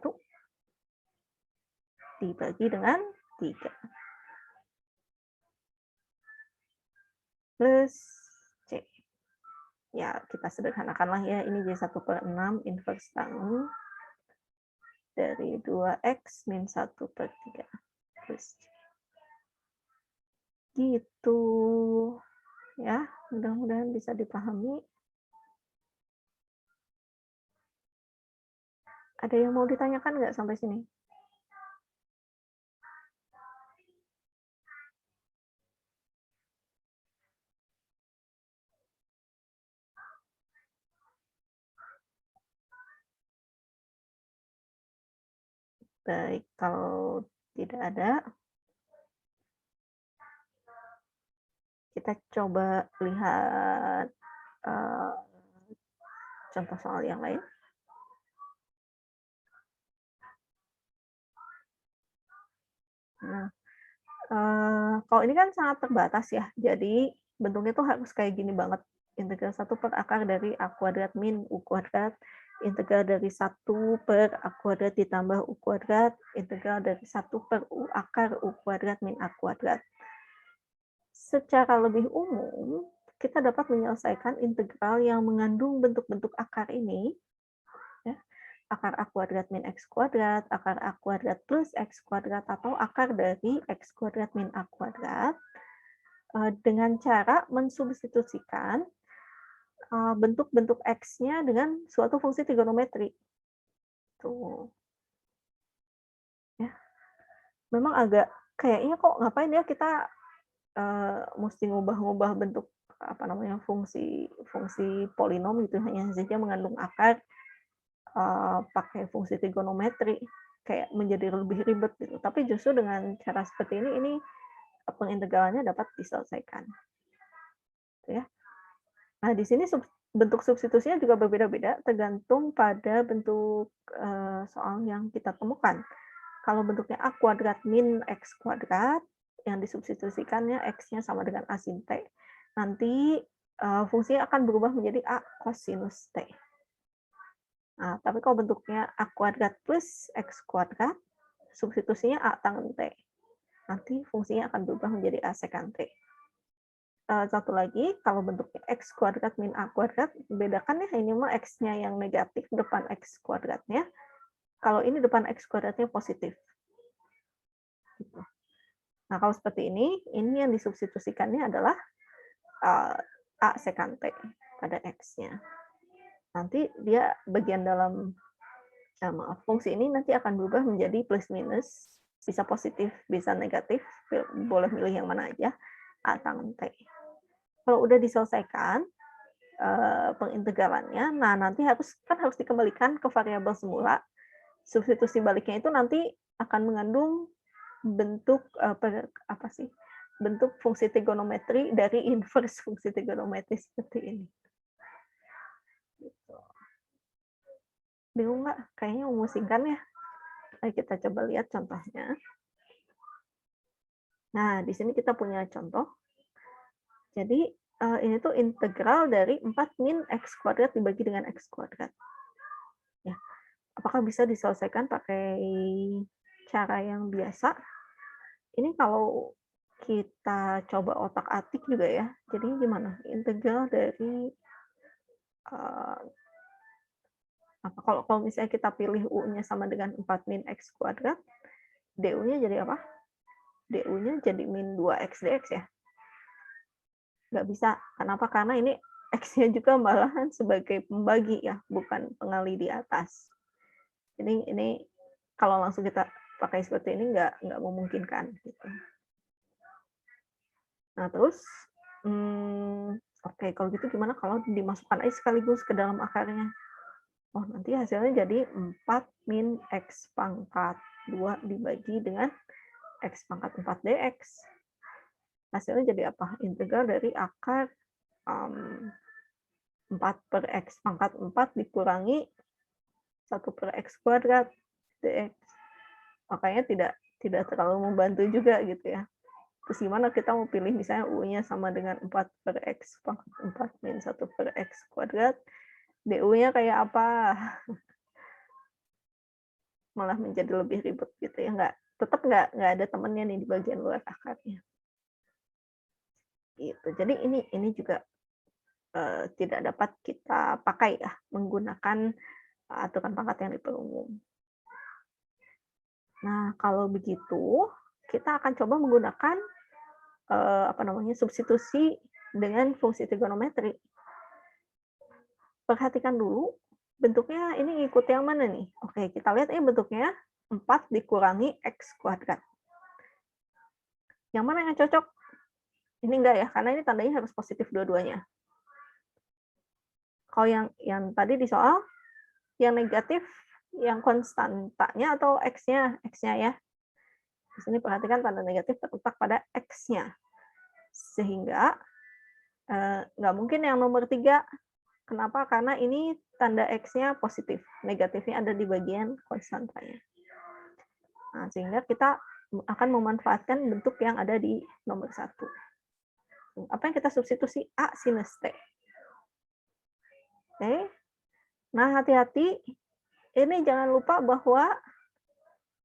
dibagi dengan 3. Plus C. Ya, kita sederhanakanlah ya. Ini jadi 1 per 6 inverse tangen dari 2X min 1 per 3. plus C. Gitu. Ya, mudah-mudahan bisa dipahami. Ada yang mau ditanyakan nggak sampai sini? Baik, kalau tidak ada, kita coba lihat contoh soal yang lain. Nah, kalau ini kan sangat terbatas ya, jadi bentuknya tuh harus kayak gini banget. Integral 1 per akar dari A kuadrat min U kuadrat, integral dari 1 per A kuadrat ditambah U kuadrat, integral dari 1 per U akar U kuadrat min A kuadrat. Secara lebih umum, kita dapat menyelesaikan integral yang mengandung bentuk-bentuk akar ini, ya, akar A kuadrat min X kuadrat, akar A kuadrat plus X kuadrat, atau akar dari X kuadrat min A kuadrat, dengan cara mensubstitusikan bentuk-bentuk X-nya dengan suatu fungsi trigonometri. Tuh. Ya. Memang agak, kayaknya kok ngapain ya kita mesti ngubah-ngubah bentuk fungsi polinom gitu, hanya saja mengandung akar pakai fungsi trigonometri, kayak menjadi lebih ribet gitu. Tapi justru dengan cara seperti ini pengintegralannya dapat diselesaikan. Gitu ya. Nah, di sini bentuk substitusinya juga berbeda-beda tergantung pada bentuk soal yang kita temukan. Kalau bentuknya A kuadrat min X kuadrat, yang disubstitusikannya X-nya sama dengan A sin T. Nanti fungsinya akan berubah menjadi A cosinus T. Nah, tapi kalau bentuknya A kuadrat plus X kuadrat, substitusinya A tan T. Nanti fungsinya akan berubah menjadi A secant T. Satu lagi, kalau bentuknya X kuadrat min A kuadrat, bedakan ya, ini mah X-nya yang negatif depan X kuadratnya. Kalau ini depan X kuadratnya positif. Gitu. Nah, kalau seperti ini yang disubstitusikannya adalah A secant T pada X-nya. Nanti dia bagian dalam, fungsi ini nanti akan berubah menjadi plus minus, bisa positif, bisa negatif, boleh milih yang mana aja, A tan T. Kalau udah diselesaikan pengintegralannya, nah nanti harus dikembalikan ke variabel semula. Substitusi baliknya itu nanti akan mengandung bentuk bentuk fungsi trigonometri dari inverse fungsi trigonometri seperti ini. Gitu. Bingung nggak? Kayaknya memusingkan ya. Mari kita coba lihat contohnya. Nah, di sini kita punya contoh. Jadi ini tuh integral dari 4 min X kuadrat dibagi dengan X kuadrat. Ya. Apakah bisa diselesaikan pakai cara yang biasa? Ini kalau kita coba otak-atik juga ya. Jadi gimana? Integral dari kalau misalnya kita pilih U-nya sama dengan 4 min X kuadrat, DU-nya jadi apa? DU-nya jadi min 2X dx ya? Nggak bisa. Kenapa? Karena ini X-nya juga malahan sebagai pembagi ya, bukan pengali di atas. Jadi ini kalau langsung kita pakai seperti ini nggak memungkinkan. Gitu. Nah terus, oke, kalau gitu gimana kalau dimasukkan aja sekaligus ke dalam akarnya? Oh, nanti hasilnya jadi 4 min X pangkat 2 dibagi dengan X pangkat 4 dx. Hasilnya jadi apa? Integral dari akar 4 per X pangkat 4 dikurangi 1 per X kuadrat dx. Makanya tidak terlalu membantu juga gitu ya. Terus gimana kita mau pilih misalnya U-nya sama dengan 4 per X pangkat 4 min 1 per X kuadrat, DU-nya kayak apa? Malah menjadi lebih ribet gitu ya. Tetap nggak ada temennya nih di bagian luar akarnya. Gitu. Jadi ini juga tidak dapat kita pakai ya, menggunakan aturan pangkat yang diperumum. Nah, kalau begitu, kita akan coba menggunakan substitusi dengan fungsi trigonometri. Perhatikan dulu bentuknya ini ikut yang mana nih? Oke, kita lihat ini bentuknya 4 dikurangi X kuadrat. Yang mana yang cocok? Ini enggak ya, karena ini tandanya harus positif dua-duanya. Kalau yang tadi di soal, yang negatif, yang konstantanya atau X-nya? X-nya ya. Di sini perhatikan tanda negatif terletak pada X-nya. Sehingga nggak mungkin yang nomor 3. Kenapa? Karena ini tanda X-nya positif. Negatifnya ada di bagian konstantanya. Nah, sehingga kita akan memanfaatkan bentuk yang ada di nomor 1. Apa yang kita substitusi? A sinus T. Oke. Nah, hati-hati. Ini jangan lupa bahwa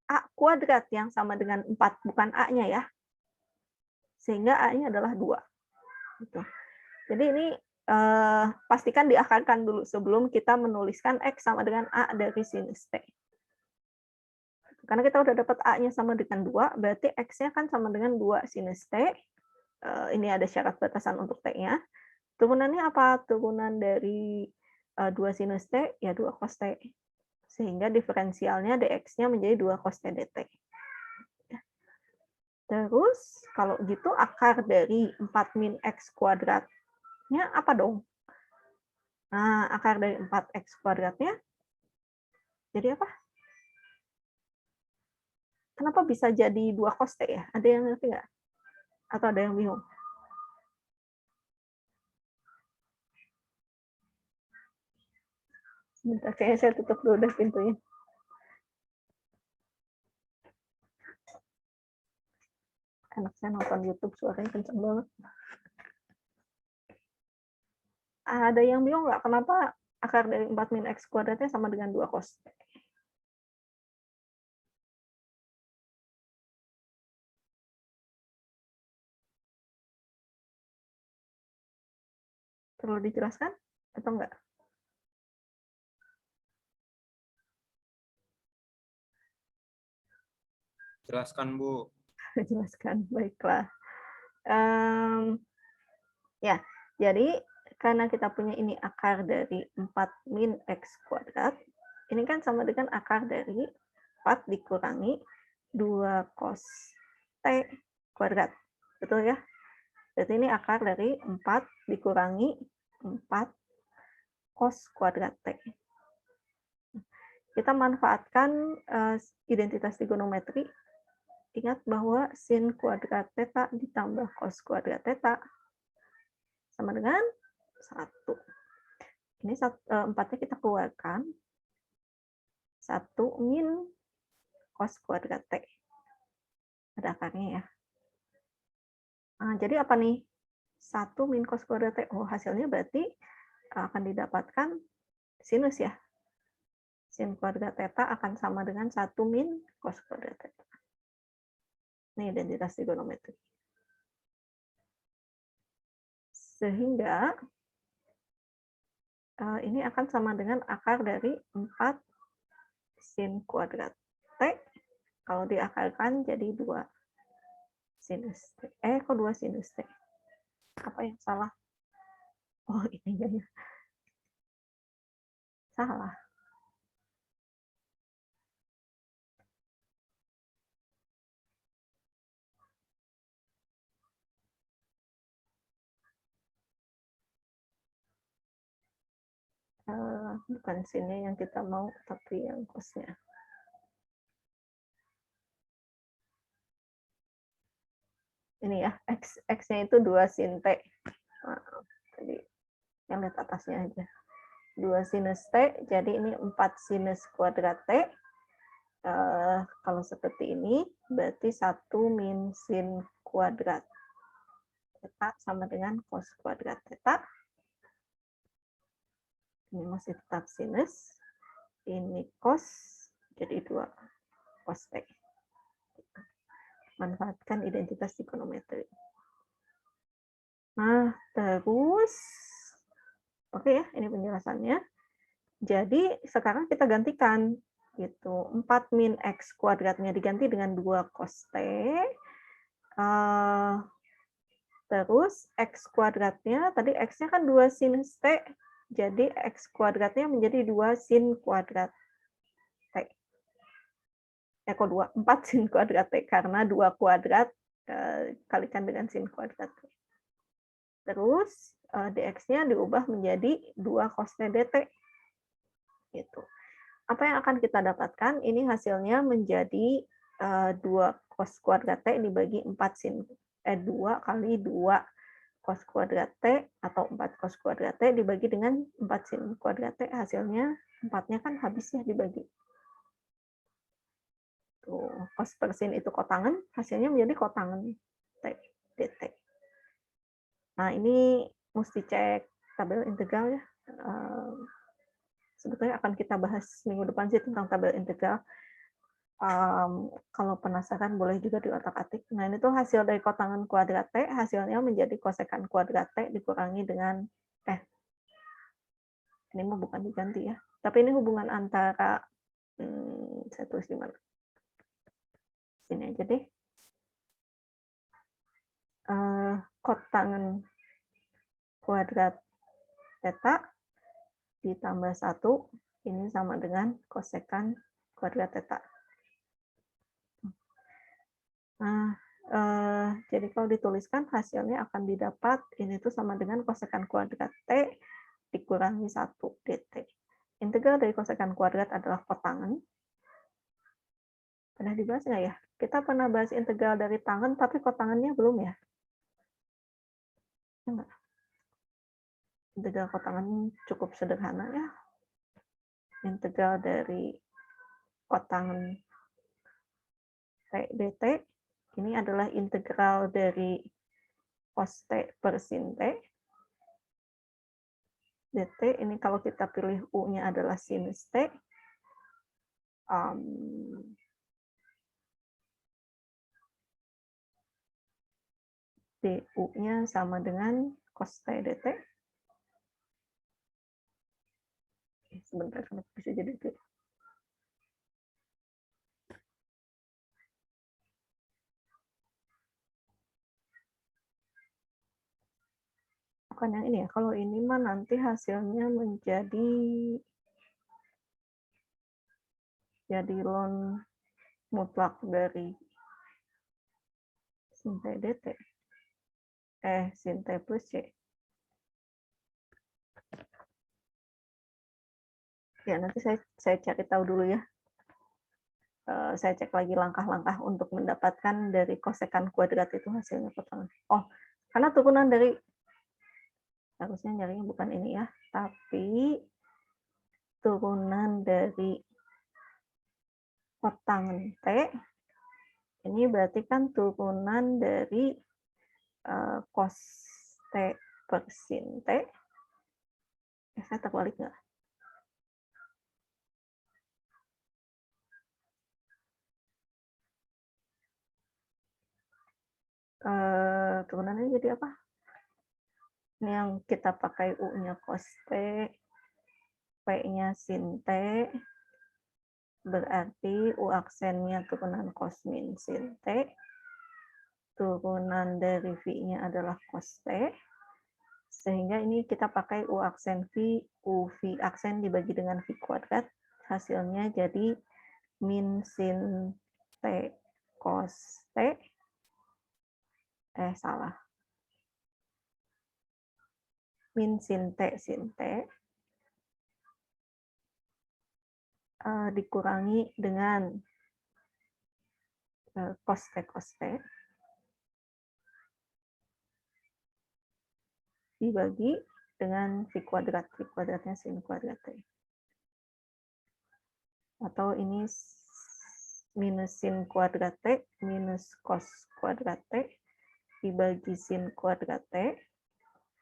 A kuadrat yang sama dengan 4, bukan A-nya ya. Sehingga A-nya adalah 2. Gitu. Jadi ini pastikan diakarkan dulu sebelum kita menuliskan X sama dengan A dari sinus T. Karena kita udah dapat A-nya sama dengan 2, berarti X-nya kan sama dengan 2 sinus T. Ini ada syarat batasan untuk T-nya. Turunannya apa? Turunan dari 2 sinus T, ya 2 cos T. Sehingga diferensialnya dx-nya menjadi 2 cos T dt. Terus, kalau gitu akar dari 4 min X kuadratnya apa dong? Nah, akar dari 4X kuadratnya jadi apa? Kenapa bisa jadi 2 cos T ya? Ada yang ngerti nggak? Atau ada yang bingung? Sebentar, kayaknya saya tutup dulu deh pintunya. Anak saya nonton YouTube, suaranya kenceng banget. Ada yang bingung nggak kenapa akar dari 4 min X kuadratnya sama dengan 2 cos T? Perlu dijelaskan atau enggak? Jelaskan, Bu. Jelaskan, baiklah. Ya, jadi karena kita punya ini akar dari 4 min X kuadrat, ini kan sama dengan akar dari 4 dikurangi 2 cos T kuadrat. Betul ya? Berarti ini akar dari 4 dikurangi 4 cos kuadrat T. Kita manfaatkan identitas trigonometri. Ingat bahwa sin kuadrat theta ditambah cos kuadrat theta sama dengan 1. Ini 4-nya kita keluarkan. 1 min cos kuadrat T. Ada akarnya ya. Nah, jadi apa nih? 1 min cos kuadrat T. Oh, hasilnya berarti akan didapatkan sinus ya. Sin kuadrat theta akan sama dengan 1 min cos kuadrat theta. Ini identitas trigonometri. Sehingga ini akan sama dengan akar dari 4 sin kuadrat T. Kalau diakarkan jadi 2 sinus T. Kok 2 sinus T? Apa yang salah? Oh, ini ya. Salah. Bukan sinnya yang kita mau, tapi yang cosnya. Ini ya, X-nya itu 2 sin T. Nah, jadi yang lihat atasnya aja. 2 sinus T, jadi ini 4 sinus kuadrat T. Kalau seperti ini, berarti 1 min sin kuadrat theta sama dengan cos kuadrat theta. Ini masih tetap sinus. Ini cos, jadi 2 cos T. Manfaatkan identitas trigonometri. Nah, terus, oke ya, ini penjelasannya. Jadi, sekarang kita gantikan. gitu. 4 min X kuadratnya diganti dengan 2 cos T. Terus X kuadratnya, tadi X-nya kan 2 sin T, jadi X kuadratnya menjadi 2 sin kuadrat T. Kok 2? 4 sin kuadrat T, karena 2 kuadrat kalikan dengan sin kuadrat T. Terus dx-nya diubah menjadi 2 cos T dt. Gitu. Apa yang akan kita dapatkan? Ini hasilnya menjadi 2 cos kuadrat T dibagi 4 sin 2 kali 2 cos kuadrat T atau 4 cos kuadrat T dibagi dengan 4 sin kuadrat T, hasilnya 4-nya kan habis ya dibagi. Tuh, cos per sin itu kotangan, hasilnya menjadi kotangan T dt. Nah, ini mesti cek tabel integral ya. Sebetulnya akan kita bahas minggu depan sih tentang tabel integral. Kalau penasaran boleh juga diotak-atik. Nah, ini tuh hasil dari kotangan kuadrat T, hasilnya menjadi kosekan kuadrat T dikurangi dengan, ini mah bukan diganti ya, tapi ini hubungan antara, saya tulis di mana? Sini aja deh. Kotangan kuadrat theta ditambah 1, ini sama dengan kosekan kuadrat theta. Nah, jadi kalau dituliskan hasilnya akan didapat ini tuh sama dengan kosekan kuadrat T dikurangi 1 dt. Integral dari kosekan kuadrat adalah kotangan. Pernah dibahas nggak ya? Kita pernah bahas integral dari tangen, tapi kotangannya belum ya? Enggak. Integral kotangan cukup sederhana ya. Integral dari kotangan T dt, ini adalah integral dari cos T per sin T. dt, ini kalau kita pilih U-nya adalah sinus T. du-nya sama dengan cos T dt. Sebentar, kenapa bisa jadi itu? Bukan yang ini ya, kalau ini mah nanti hasilnya menjadi ln mutlak dari sin T dt. Sin T plus C. Ya, nanti saya cari tahu dulu ya. Saya cek lagi langkah-langkah untuk mendapatkan dari kosekan kuadrat itu hasilnya kotangan. Oh, karena turunan dari, harusnya nyarinya bukan ini ya, tapi turunan dari kotangan T, ini berarti kan turunan dari cos T per sin T. Saya terbalik nggak? Turunannya jadi apa? Ini yang kita pakai U-nya cos T, P-nya sin T, berarti U aksennya turunan cos min sin T, turunan dari V-nya adalah cos T, sehingga ini kita pakai U aksen V, U V aksen dibagi dengan V kuadrat, hasilnya jadi min sin T cos T, salah. Min sin T dikurangi dengan cos T dibagi dengan V kuadratnya sin kuadrat T. Atau ini minus sin kuadrat T minus cos kuadrat T dibagi sin kuadrat T,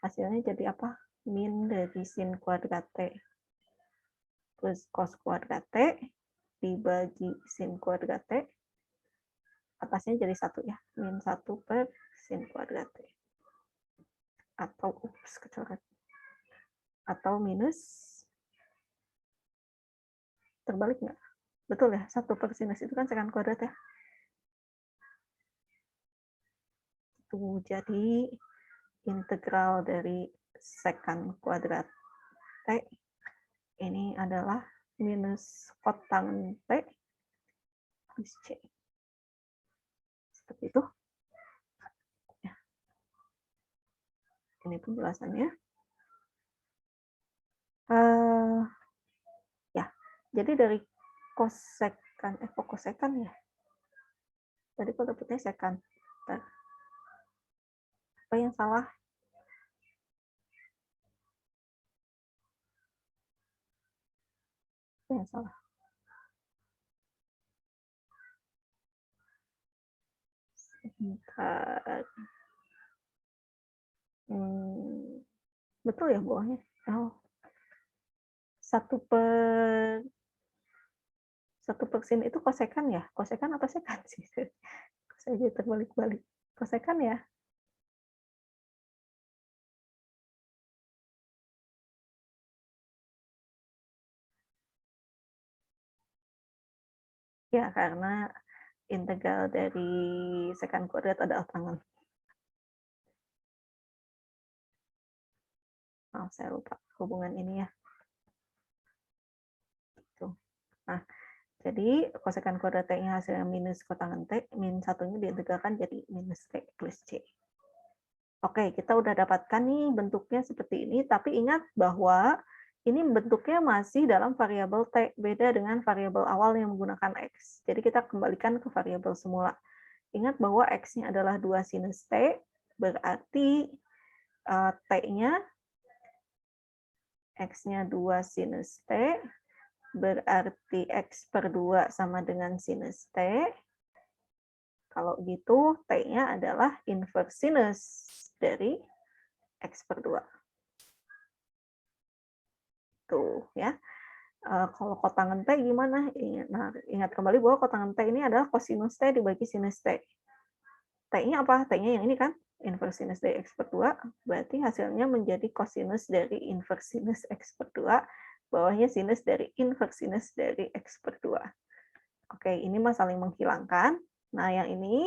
hasilnya jadi apa? Min dari sin kuadrat T plus cos kuadrat T dibagi sin kuadrat T, atasnya jadi 1 ya, min 1 per sin kuadrat T. Atau, kecoret. Atau minus, terbalik nggak? Betul ya, 1/sinus itu kan sekan kuadrat ya. Tuh, jadi integral dari sekan kuadrat T ini adalah minus kotangen T plus C. Seperti itu. Ya. Ini penjelasannya. Ya, jadi dari kosekan, kok kosekan ya? Tadi kok dapetnya sekan. Bentar. Apa yang salah? Apa yang salah? Bentar. Betul ya bawahnya? Oh. 1/sin itu kosekan ya? Kosekan apa sekan sih? Saya jadi terbalik-balik. Kosekan ya? Ya, karena integral dari sekan kuadrat adalah tangan. Maaf, saya lupa hubungan ini ya. Tuh. Nah, jadi kosekan kuadrat T-nya hasilnya minus kotangen T, min satunya diintegralkan jadi minus T plus C. Oke, kita udah dapatkan nih bentuknya seperti ini, tapi ingat bahwa ini bentuknya masih dalam variabel T, beda dengan variabel awal yang menggunakan X. Jadi kita kembalikan ke variabel semula. Ingat bahwa X-nya adalah 2 sinus T, berarti T-nya X-nya 2 sinus T, berarti X/2 sama dengan sinus T. Kalau gitu, T-nya adalah inverse sinus dari X/2. Tuh ya. Kalau kotangen T gimana? Nah, ingat kembali bahwa kotangen T ini adalah kosinus T dibagi sinus T. T-nya apa? T-nya yang ini kan? Inverse sinus dari X/2, berarti hasilnya menjadi kosinus dari inverse sinus X/2, bawahnya sinus dari inverse sinus dari X/2. Oke, ini mah saling menghilangkan. Nah, yang ini,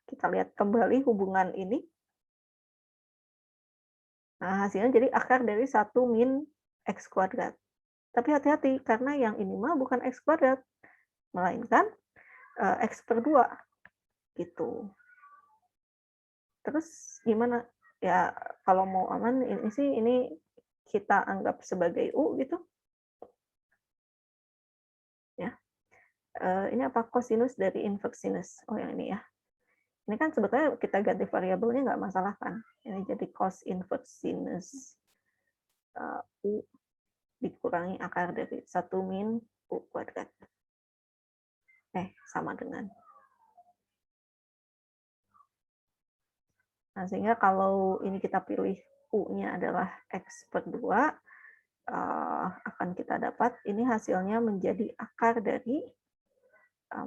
kita lihat kembali hubungan ini. Nah, hasilnya jadi akar dari 1 min X kuadrat. Tapi hati-hati, karena yang ini mah bukan X kuadrat, melainkan X/2. Gitu. Terus gimana? Ya, kalau mau aman, ini kita anggap sebagai U gitu. Ya. Ini apa? Kosinus dari inverse sinus. Oh, yang ini ya. Ini kan sebetulnya kita ganti variabelnya nggak masalah kan. Ini jadi cos inverse sinus U dikurangi akar dari 1 min U kuadrat. Sama dengan. Nah, sehingga kalau ini kita pilih U-nya adalah X/2, akan kita dapat ini hasilnya menjadi akar dari 1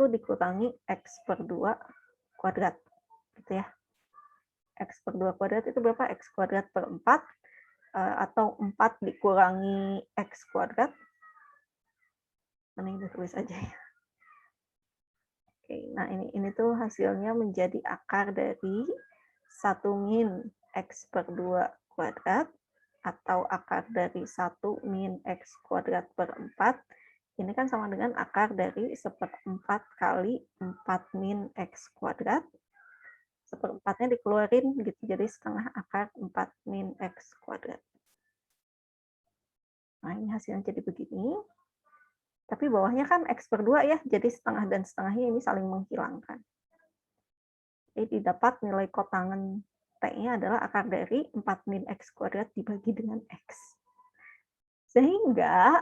dikurangi X/2 kuadrat. Gitu ya. X/2 kuadrat itu berapa? X kuadrat per 4, atau 4 dikurangi X kuadrat. Ini tulis aja ya. Oke, nah ini tuh hasilnya menjadi akar dari 1 min X/2 kuadrat, atau akar dari 1 min X kuadrat per 4. Ini kan sama dengan akar dari 1/4 kali 4 min X kuadrat. 1/4-nya dikeluarin, gitu, jadi setengah akar 4 min X kuadrat. Nah, ini hasilnya jadi begini. Tapi bawahnya kan X/2 ya, jadi setengah dan setengahnya ini saling menghilangkan. Jadi didapat nilai kotangen T-nya adalah akar dari 4 min X kuadrat dibagi dengan X. Sehingga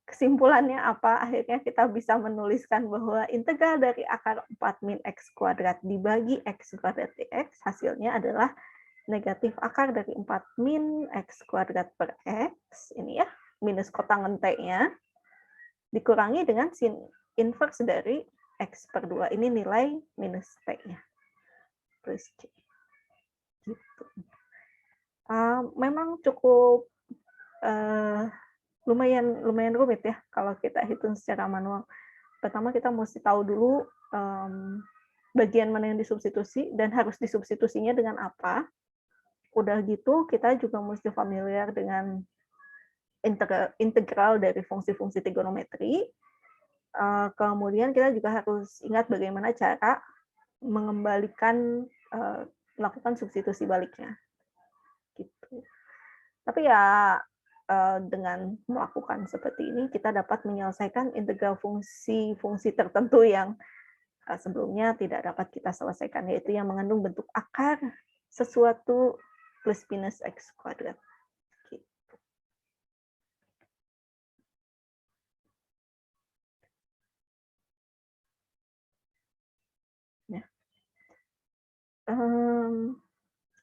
kesimpulannya apa? Akhirnya kita bisa menuliskan bahwa integral dari akar 4 min X kuadrat dibagi X kuadrat dx hasilnya adalah negatif akar dari 4 min X kuadrat per X, ini ya, minus kotangen T-nya, dikurangi dengan sin inverse dari X/2. Ini nilai minus T-nya. Plus C. Gitu. Memang cukup lumayan rumit ya kalau kita hitung secara manual. Pertama kita mesti tahu dulu bagian mana yang disubstitusi dan harus disubstitusinya dengan apa. Udah gitu kita juga mesti familiar dengan integral dari fungsi-fungsi trigonometri. Kemudian kita juga harus ingat bagaimana cara mengembalikan melakukan substitusi baliknya. Gitu. Tapi ya dengan melakukan seperti ini kita dapat menyelesaikan integral fungsi-fungsi tertentu yang sebelumnya tidak dapat kita selesaikan, yaitu yang mengandung bentuk akar sesuatu plus minus X kuadrat. Gitu. Ya.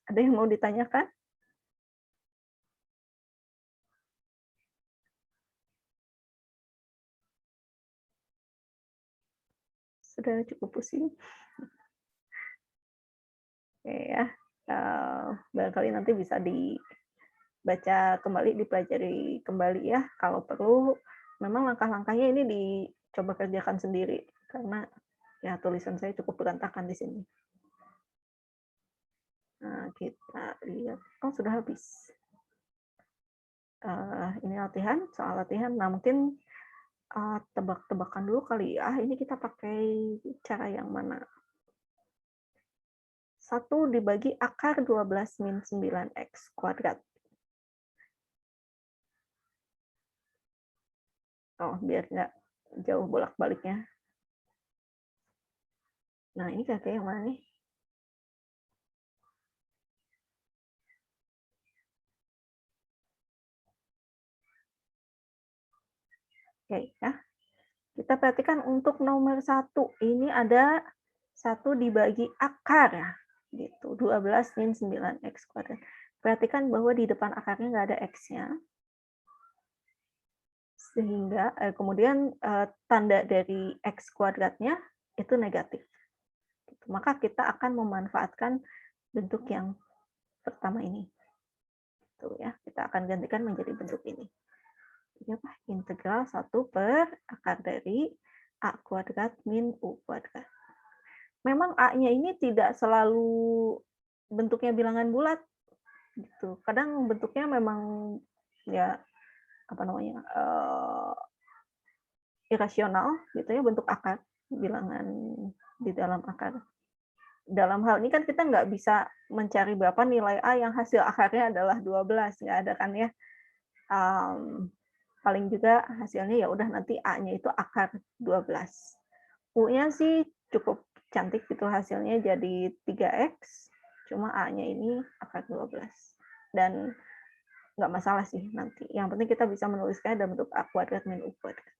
Ada yang mau ditanyakan? Sudah cukup pusing. Oke ya, barangkali nanti bisa dibaca kembali, dipelajari kembali ya. Kalau perlu, memang langkah-langkahnya ini dicoba kerjakan sendiri karena ya tulisan saya cukup berantakan di sini. Nah, kita lihat, oh sudah habis. Ini latihan, soal latihan. Nah mungkin tebak-tebakan dulu kali ya. Ini kita pakai cara yang mana? 1 dibagi akar 12 min 9x kuadrat. Oh, biar nggak jauh bolak-baliknya. Nah, ini kakek yang mana nih? Oke, ya. Kita perhatikan untuk nomor 1. Ini ada 1 dibagi akar ya. Gitu, 12 min 9x kuadrat. Perhatikan bahwa di depan akarnya nggak ada x-nya. Sehingga kemudian tanda dari x kuadratnya itu negatif. Maka kita akan memanfaatkan bentuk yang pertama ini. Tuh ya, kita akan gantikan menjadi bentuk ini. Jadi apa? Integral 1 per akar dari a kuadrat min u kuadrat. Memang a-nya ini tidak selalu bentuknya bilangan bulat. Gitu. Kadang bentuknya memang ya apa namanya? Irasional gitu ya, bentuk akar bilangan di dalam akar. Dalam hal ini kan kita nggak bisa mencari berapa nilai A yang hasil akarnya adalah 12, nggak ada kan ya. Paling juga hasilnya ya udah nanti A-nya itu akar 12. U-nya sih cukup cantik gitu hasilnya jadi 3x, cuma A-nya ini akar 12. Dan nggak masalah sih nanti. Yang penting kita bisa menuliskannya dalam bentuk A kuadrat min U kuadrat.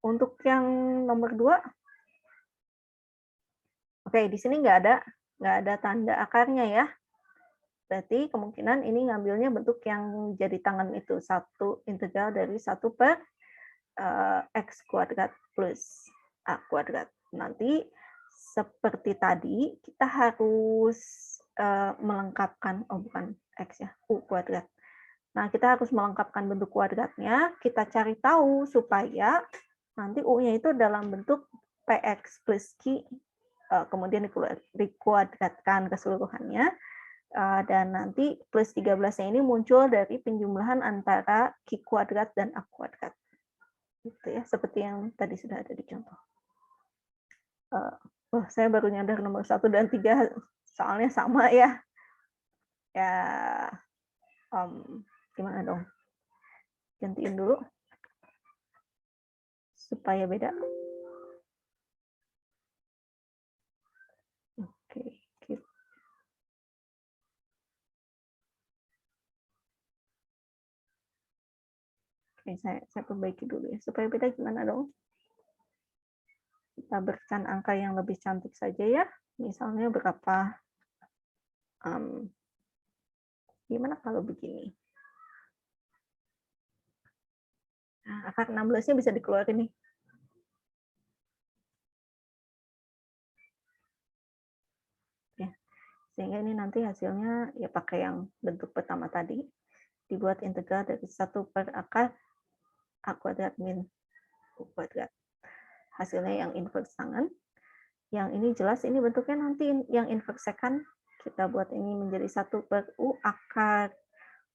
Untuk yang nomor 2, oke, di sini nggak ada tanda akarnya ya. Berarti kemungkinan ini ngambilnya bentuk yang jadi tangan itu, 1 integral dari 1 per x kuadrat plus a kuadrat. Nanti seperti tadi kita harus melengkapkan, oh bukan x ya, u kuadrat. Nah, kita harus melengkapkan bentuk kuadratnya, kita cari tahu supaya nanti u-nya itu dalam bentuk px plus q, kemudian dikuadratkan keseluruhannya, dan nanti plus 13-nya ini muncul dari penjumlahan antara q kuadrat dan a kuadrat. Gitu ya, seperti yang tadi sudah ada di contoh. Saya baru nyadar nomor 1 dan 3 soalnya sama ya. Ya, gimana dong? Gantiin dulu supaya beda. Oke, gitu. Oke, saya perbaiki dulu ya. Supaya beda gimana dong? Kita berikan angka yang lebih cantik saja ya. Misalnya berapa? Gimana kalau begini? Nah, akar 16-nya bisa dikeluarin nih. Ya, sehingga ini nanti hasilnya ya pakai yang bentuk pertama tadi. dibuat integral dari 1 per akar A kuadrat min U kuadrat. Hasilnya yang inverse tangen. Yang ini jelas ini bentuknya nanti yang inverse secant. Kita buat ini menjadi 1 per U akar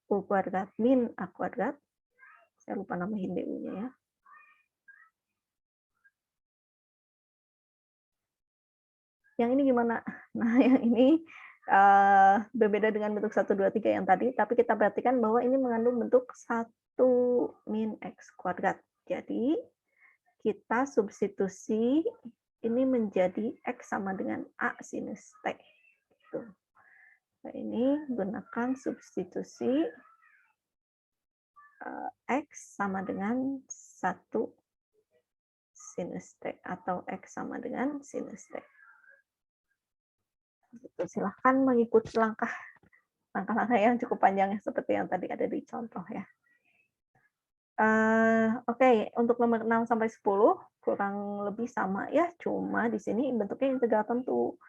U kuadrat min A kuadrat. Saya lupa namain DU-nya ya. Yang ini gimana? Nah, yang ini berbeda dengan bentuk 1, 2, 3 yang tadi, tapi kita perhatikan bahwa ini mengandung bentuk 1 min X kuadrat. Jadi, kita substitusi ini menjadi X sama dengan A sinus T. Gitu. Nah, ini gunakan substitusi X sama dengan 1 sinus T atau X sama dengan sinus T. Silahkan mengikuti langkah-langkah yang cukup panjang seperti yang tadi ada di contoh ya. Oke, untuk nomor 6 sampai 10 kurang lebih sama ya, cuma di sini bentuknya integral tentu.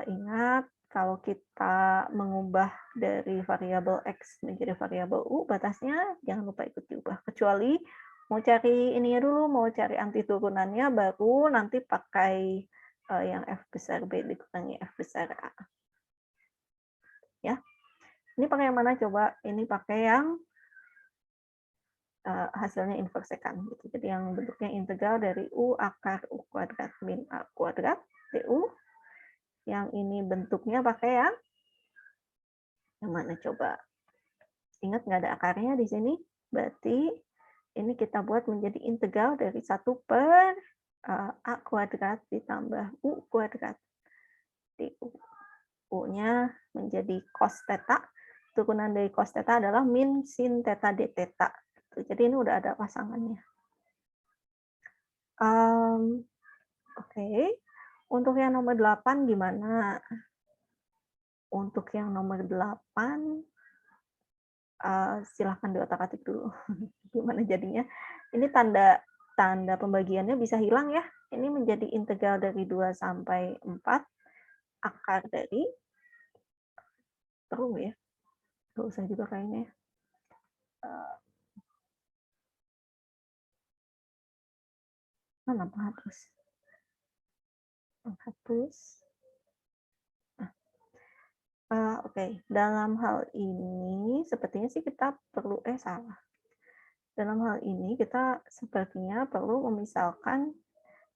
Ingat kalau kita mengubah dari variabel X menjadi variabel U, batasnya jangan lupa ikut diubah. Kecuali mau cari ininya dulu, mau cari anti turunannya, baru nanti pakai yang F besar B dikurangi F besar A. Ya, ini pakai yang mana coba? Ini pakai yang hasilnya inverse secant. Gitu. Jadi yang bentuknya integral dari U akar U kuadrat min A kuadrat DU. Yang ini bentuknya pakai yang mana coba? Ingat nggak ada akarnya di sini? Berarti ini kita buat menjadi integral dari 1 per A kuadrat ditambah U kuadrat DU. U-nya menjadi cos theta. Turunan dari cos theta adalah min sin theta d theta. Jadi ini udah ada pasangannya. Oke. Untuk yang nomor 8 gimana? Untuk yang nomor 8, silahkan diotak-atik dulu. Gimana jadinya? Ini tanda pembagiannya bisa hilang ya. Ini menjadi integral dari 2 sampai 4. Akar dari, perlu ya? Nggak usah juga kayaknya. Mana penghapus? Penghapus. Oke. Dalam hal ini, sepertinya sih kita perlu, salah. Dalam hal ini, kita sepertinya perlu memisalkan,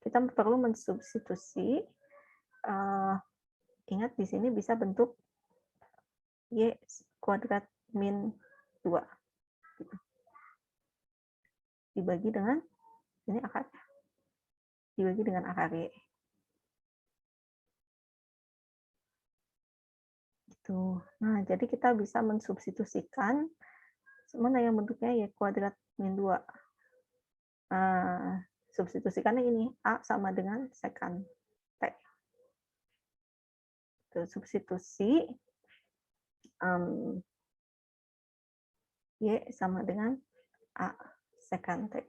kita perlu mensubstitusi, ingat di sini bisa bentuk Y kuadrat min 2. Gitu. Dibagi dengan, ini akarnya. Dibagi dengan akar Y. Gitu. Nah, jadi kita bisa mensubstitusikan mana yang bentuknya Y kuadrat min 2. Substitusikannya ini, A sama dengan secant T. Substitusi Y sama dengan A secant T.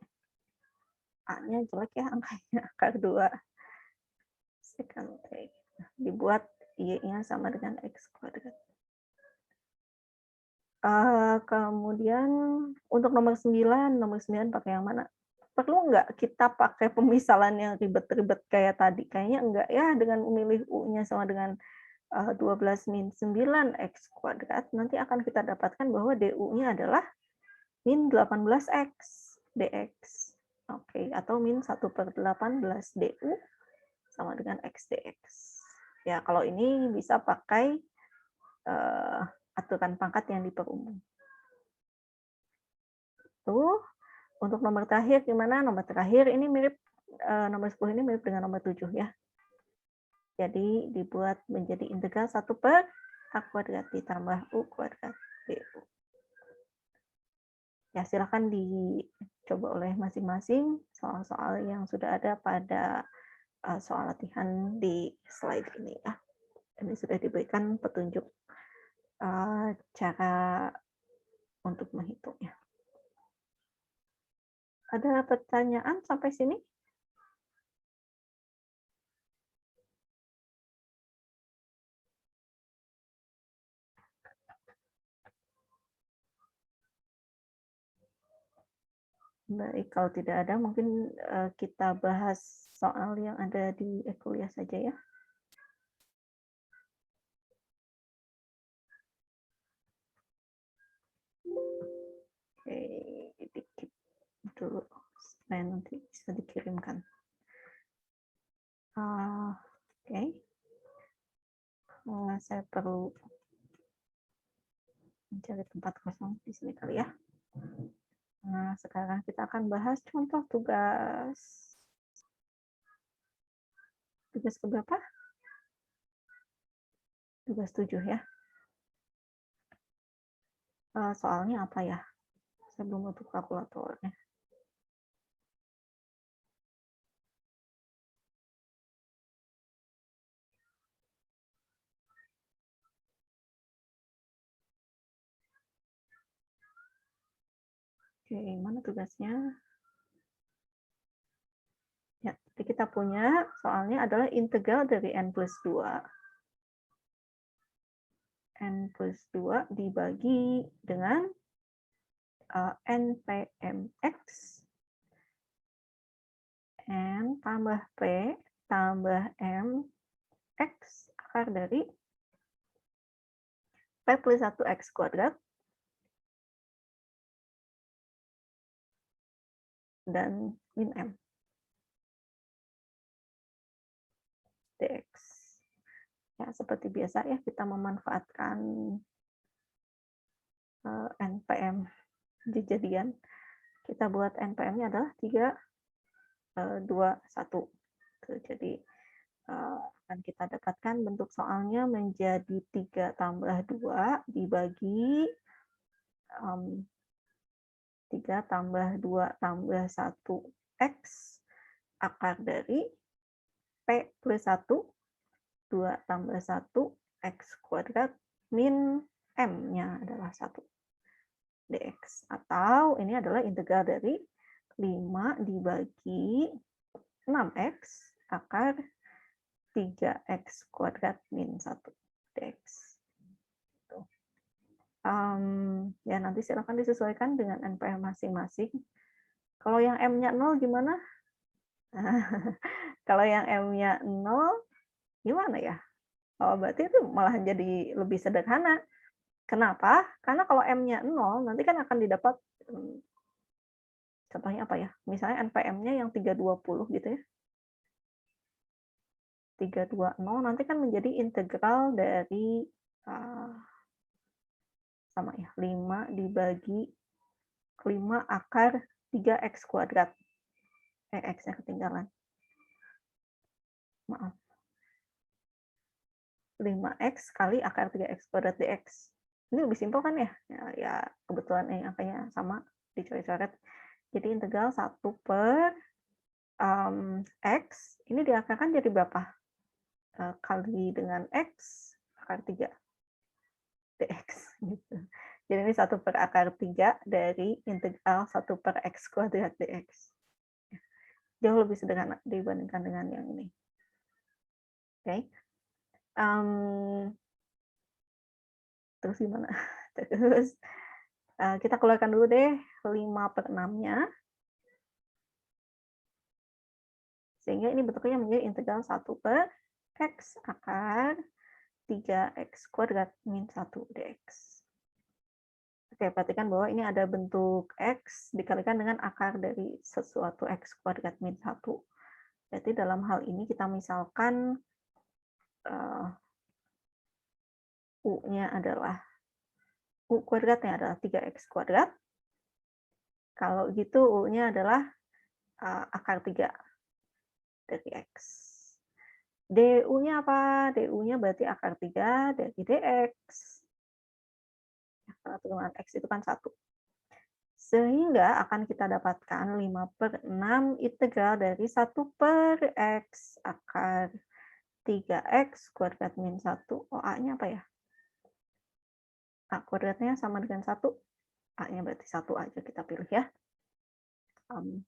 A-nya jelek ya angkanya, akar 2 secant T. Dibuat Y-nya sama dengan X kuadrat. Kemudian untuk nomor 9 pakai yang mana? Perlu nggak kita pakai pemisalan yang ribet-ribet kayak tadi? Kayaknya enggak ya, dengan memilih U-nya sama dengan 12 min 9 X kuadrat, nanti akan kita dapatkan bahwa DU-nya adalah min 18X dx. Oke, atau min 1 per 18 DU sama dengan X dx. Ya, kalau ini bisa pakai aturan pangkat yang diperumum. Tuh, untuk nomor terakhir gimana? Nomor terakhir ini mirip, nomor 10 ini mirip dengan nomor 7 ya. Jadi dibuat menjadi integral 1 per A kuadrat ditambah U kuadrat DU. Ya, silakan dicoba oleh masing-masing soal-soal yang sudah ada pada soal latihan di slide ini ya. Ini sudah diberikan petunjuk cara untuk menghitungnya. Ada pertanyaan sampai sini? Baik, kalau tidak ada mungkin kita bahas soal yang ada di kuliah saja ya. Oke, dikit dulu supaya nanti bisa dikirimkan. Oke. Saya perlu mencari tempat kosong di sini kali ya. Nah, sekarang kita akan bahas contoh tugas. Tugas keberapa? Tugas 7 ya. Soalnya apa ya? Saya belum butuh kalkulatornya. Oke, mana tugasnya? Ya, jadi kita punya soalnya adalah integral dari n plus 2. N plus 2 dibagi dengan NPMX. N tambah P tambah M X akar dari P plus 1 X kuadrat dan min M dx. Ya, seperti biasa ya, kita memanfaatkan NPM jadian. Kita buat NPM-nya adalah 3, 2, 1. Jadi akan kita dapatkan bentuk soalnya menjadi 3 tambah 2 dibagi 3 tambah 2 tambah 1 X akar dari P plus 1, 2 tambah 1 X kuadrat min M-nya adalah 1 dx. Atau ini adalah integral dari 5 dibagi 6X akar 3X kuadrat min 1 dx. Ya nanti silakan disesuaikan dengan NPM masing-masing. Kalau yang M-nya 0 gimana? Kalau yang M-nya 0 gimana ya? Oh, berarti itu malah jadi lebih sederhana. Kenapa? Karena kalau M-nya 0 nanti kan akan didapat contohnya apa ya? Misalnya NPM-nya yang 320 gitu ya. 320 nanti kan menjadi integral dari sama ya, 5 dibagi 5 akar 3X kuadrat. X-nya ketinggalan. Maaf. 5X kali akar 3X kuadrat dx. Ini lebih simpel kan ya? Ya kebetulan angkanya sama, dicoret-coret. Jadi integral 1 per X, ini diakarkan jadi berapa? Kali dengan X, akar 3 dx. Gitu. Jadi ini 1 per akar 3 dari integral 1 per X kuadrat dx. Jauh lebih sederhana dibandingkan dengan yang ini. Oke. Terus gimana? Terus kita keluarkan dulu deh 5 per 6-nya. Sehingga ini bentuknya menjadi integral 1 per X akar 3X kuadrat min 1 dx. Oke, perhatikan bahwa ini ada bentuk X dikalikan dengan akar dari sesuatu X kuadrat min 1. Berarti dalam hal ini kita misalkan U-nya adalah U kuadratnya adalah 3X kuadrat. Kalau gitu U-nya adalah akar 3 dari X. Du-nya apa? Du-nya berarti akar 3 dari dx. Peraturan X itu kan 1. Sehingga akan kita dapatkan 5 per 6 integral dari 1 per X akar 3X kuadrat min 1. A-nya apa ya? A kuadratnya sama dengan 1. A-nya berarti 1 aja kita pilih ya.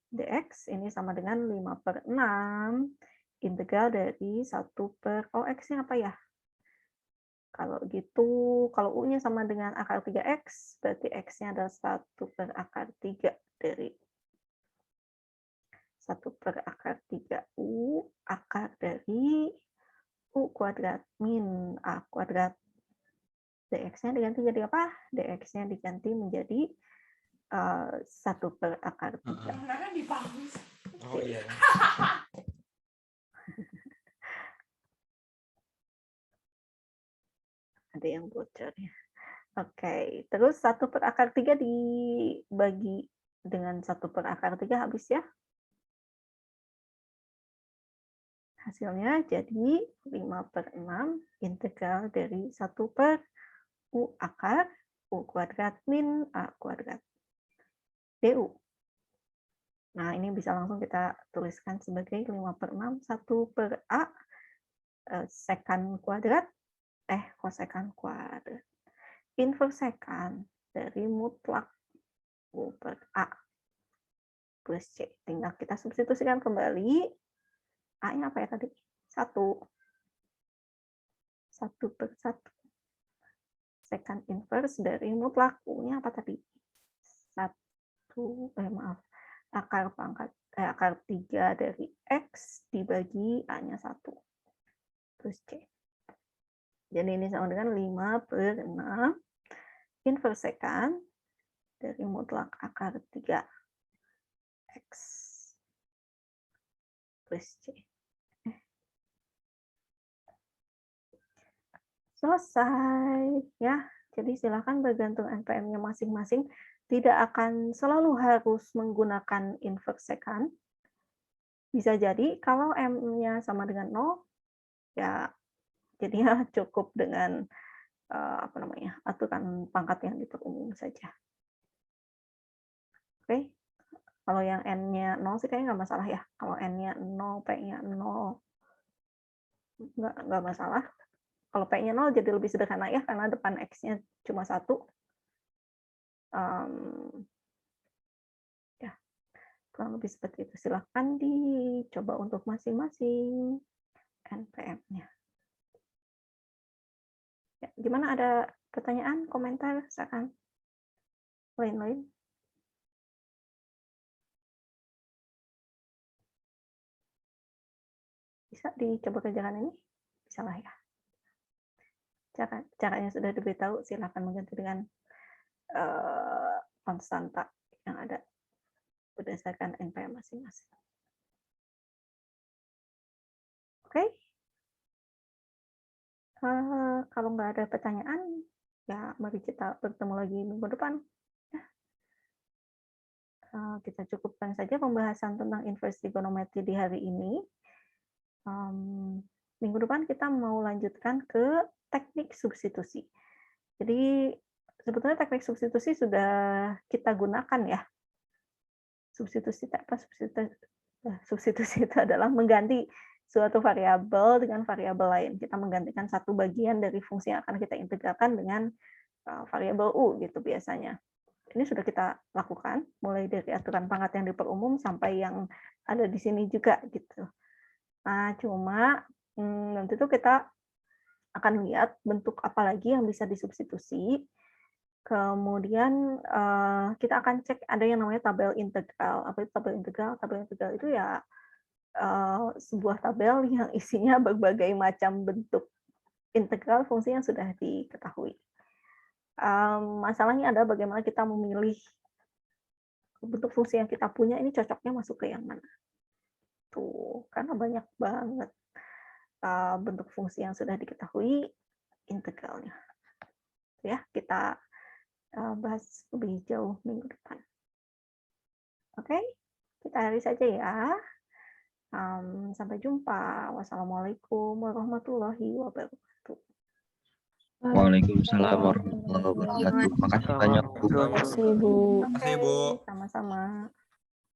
Dx ini sama dengan 5 per 6 integral dari 1 per X-nya apa ya? Kalau gitu, kalau U-nya sama dengan akar 3X, berarti X-nya adalah 1 per akar 3 dari 1 per akar 3U akar dari U kuadrat min A kuadrat. dx-nya diganti jadi apa? dx-nya diganti menjadi 1 per akar 3. Oh iya. Ada yang bocor ya. Oke, terus 1 per akar 3 dibagi dengan 1 per akar 3 habis ya. Hasilnya jadi 5/6 integral dari 1 per U akar U kuadrat min A kuadrat du. Nah, ini bisa langsung kita tuliskan sebagai 5/6 1 per A sekan kuadrat kosekan kuadrat inverse sekan dari mutlak U per A plus C. Tinggal kita substitusikan kembali. A-nya apa ya tadi? 1. 1 per 1. Sekan inverse dari mutlak. U-nya apa tadi? 1, akar 3 dari X dibagi A-nya 1. Plus C. Jadi ini sama dengan 5/6 inverse sekan dari mutlak akar 3 X plus C. Selesai ya. Jadi silakan bergantung NPM-nya masing-masing. Tidak akan selalu harus menggunakan inverse sekan. Bisa jadi kalau M-nya sama dengan 0, ya jadinya cukup dengan aturan pangkat yang diperumum saja. Oke. Kalau yang N-nya 0 sih kayaknya nggak masalah ya. Kalau N-nya 0, P-nya 0, nggak masalah. Kalau P-nya 0 jadi lebih sederhana ya, karena depan X-nya cuma 1. Ya, kurang lebih seperti itu. Silakan dicoba untuk masing-masing NPM-nya. Ya, gimana, ada pertanyaan, komentar, silakan. Lain-lain? Bisa dicoba kerjakan ini? Bisa lah ya. Caranya sudah diberitahu, silakan mengganti dengan konstanta yang ada berdasarkan NPM masing-masing. Oke? Kalau nggak ada pertanyaan, ya mari kita bertemu lagi minggu depan. Ya. Kita cukupkan saja pembahasan tentang inverse trigonometri di hari ini. Minggu depan kita mau lanjutkan ke teknik substitusi. Jadi sebetulnya teknik substitusi sudah kita gunakan ya. Substitusi itu adalah mengganti suatu variabel dengan variabel lain. Kita menggantikan satu bagian dari fungsi yang akan kita integralkan dengan variabel U gitu biasanya. Ini sudah kita lakukan, mulai dari aturan pangkat yang diperumum sampai yang ada di sini juga gitu. Nah, cuma nanti itu kita akan lihat bentuk apa lagi yang bisa disubstitusi. Kemudian kita akan cek ada yang namanya tabel integral. Apa itu tabel integral? Tabel integral itu ya sebuah tabel yang isinya berbagai macam bentuk integral fungsi yang sudah diketahui. Masalahnya adalah bagaimana kita memilih bentuk fungsi yang kita punya ini cocoknya masuk ke yang mana. Tuh, karena banyak banget bentuk fungsi yang sudah diketahui integralnya. Ya, kita bahas lebih jauh minggu depan. Oke, kita akhiri saja ya. Sampai jumpa. Wassalamualaikum warahmatullahi wabarakatuh. Waalaikumsalam warahmatullahi wabarakatuh. Makasih banyak Bu. Terima kasih, Bu. Makasih, Bu. Sama-sama.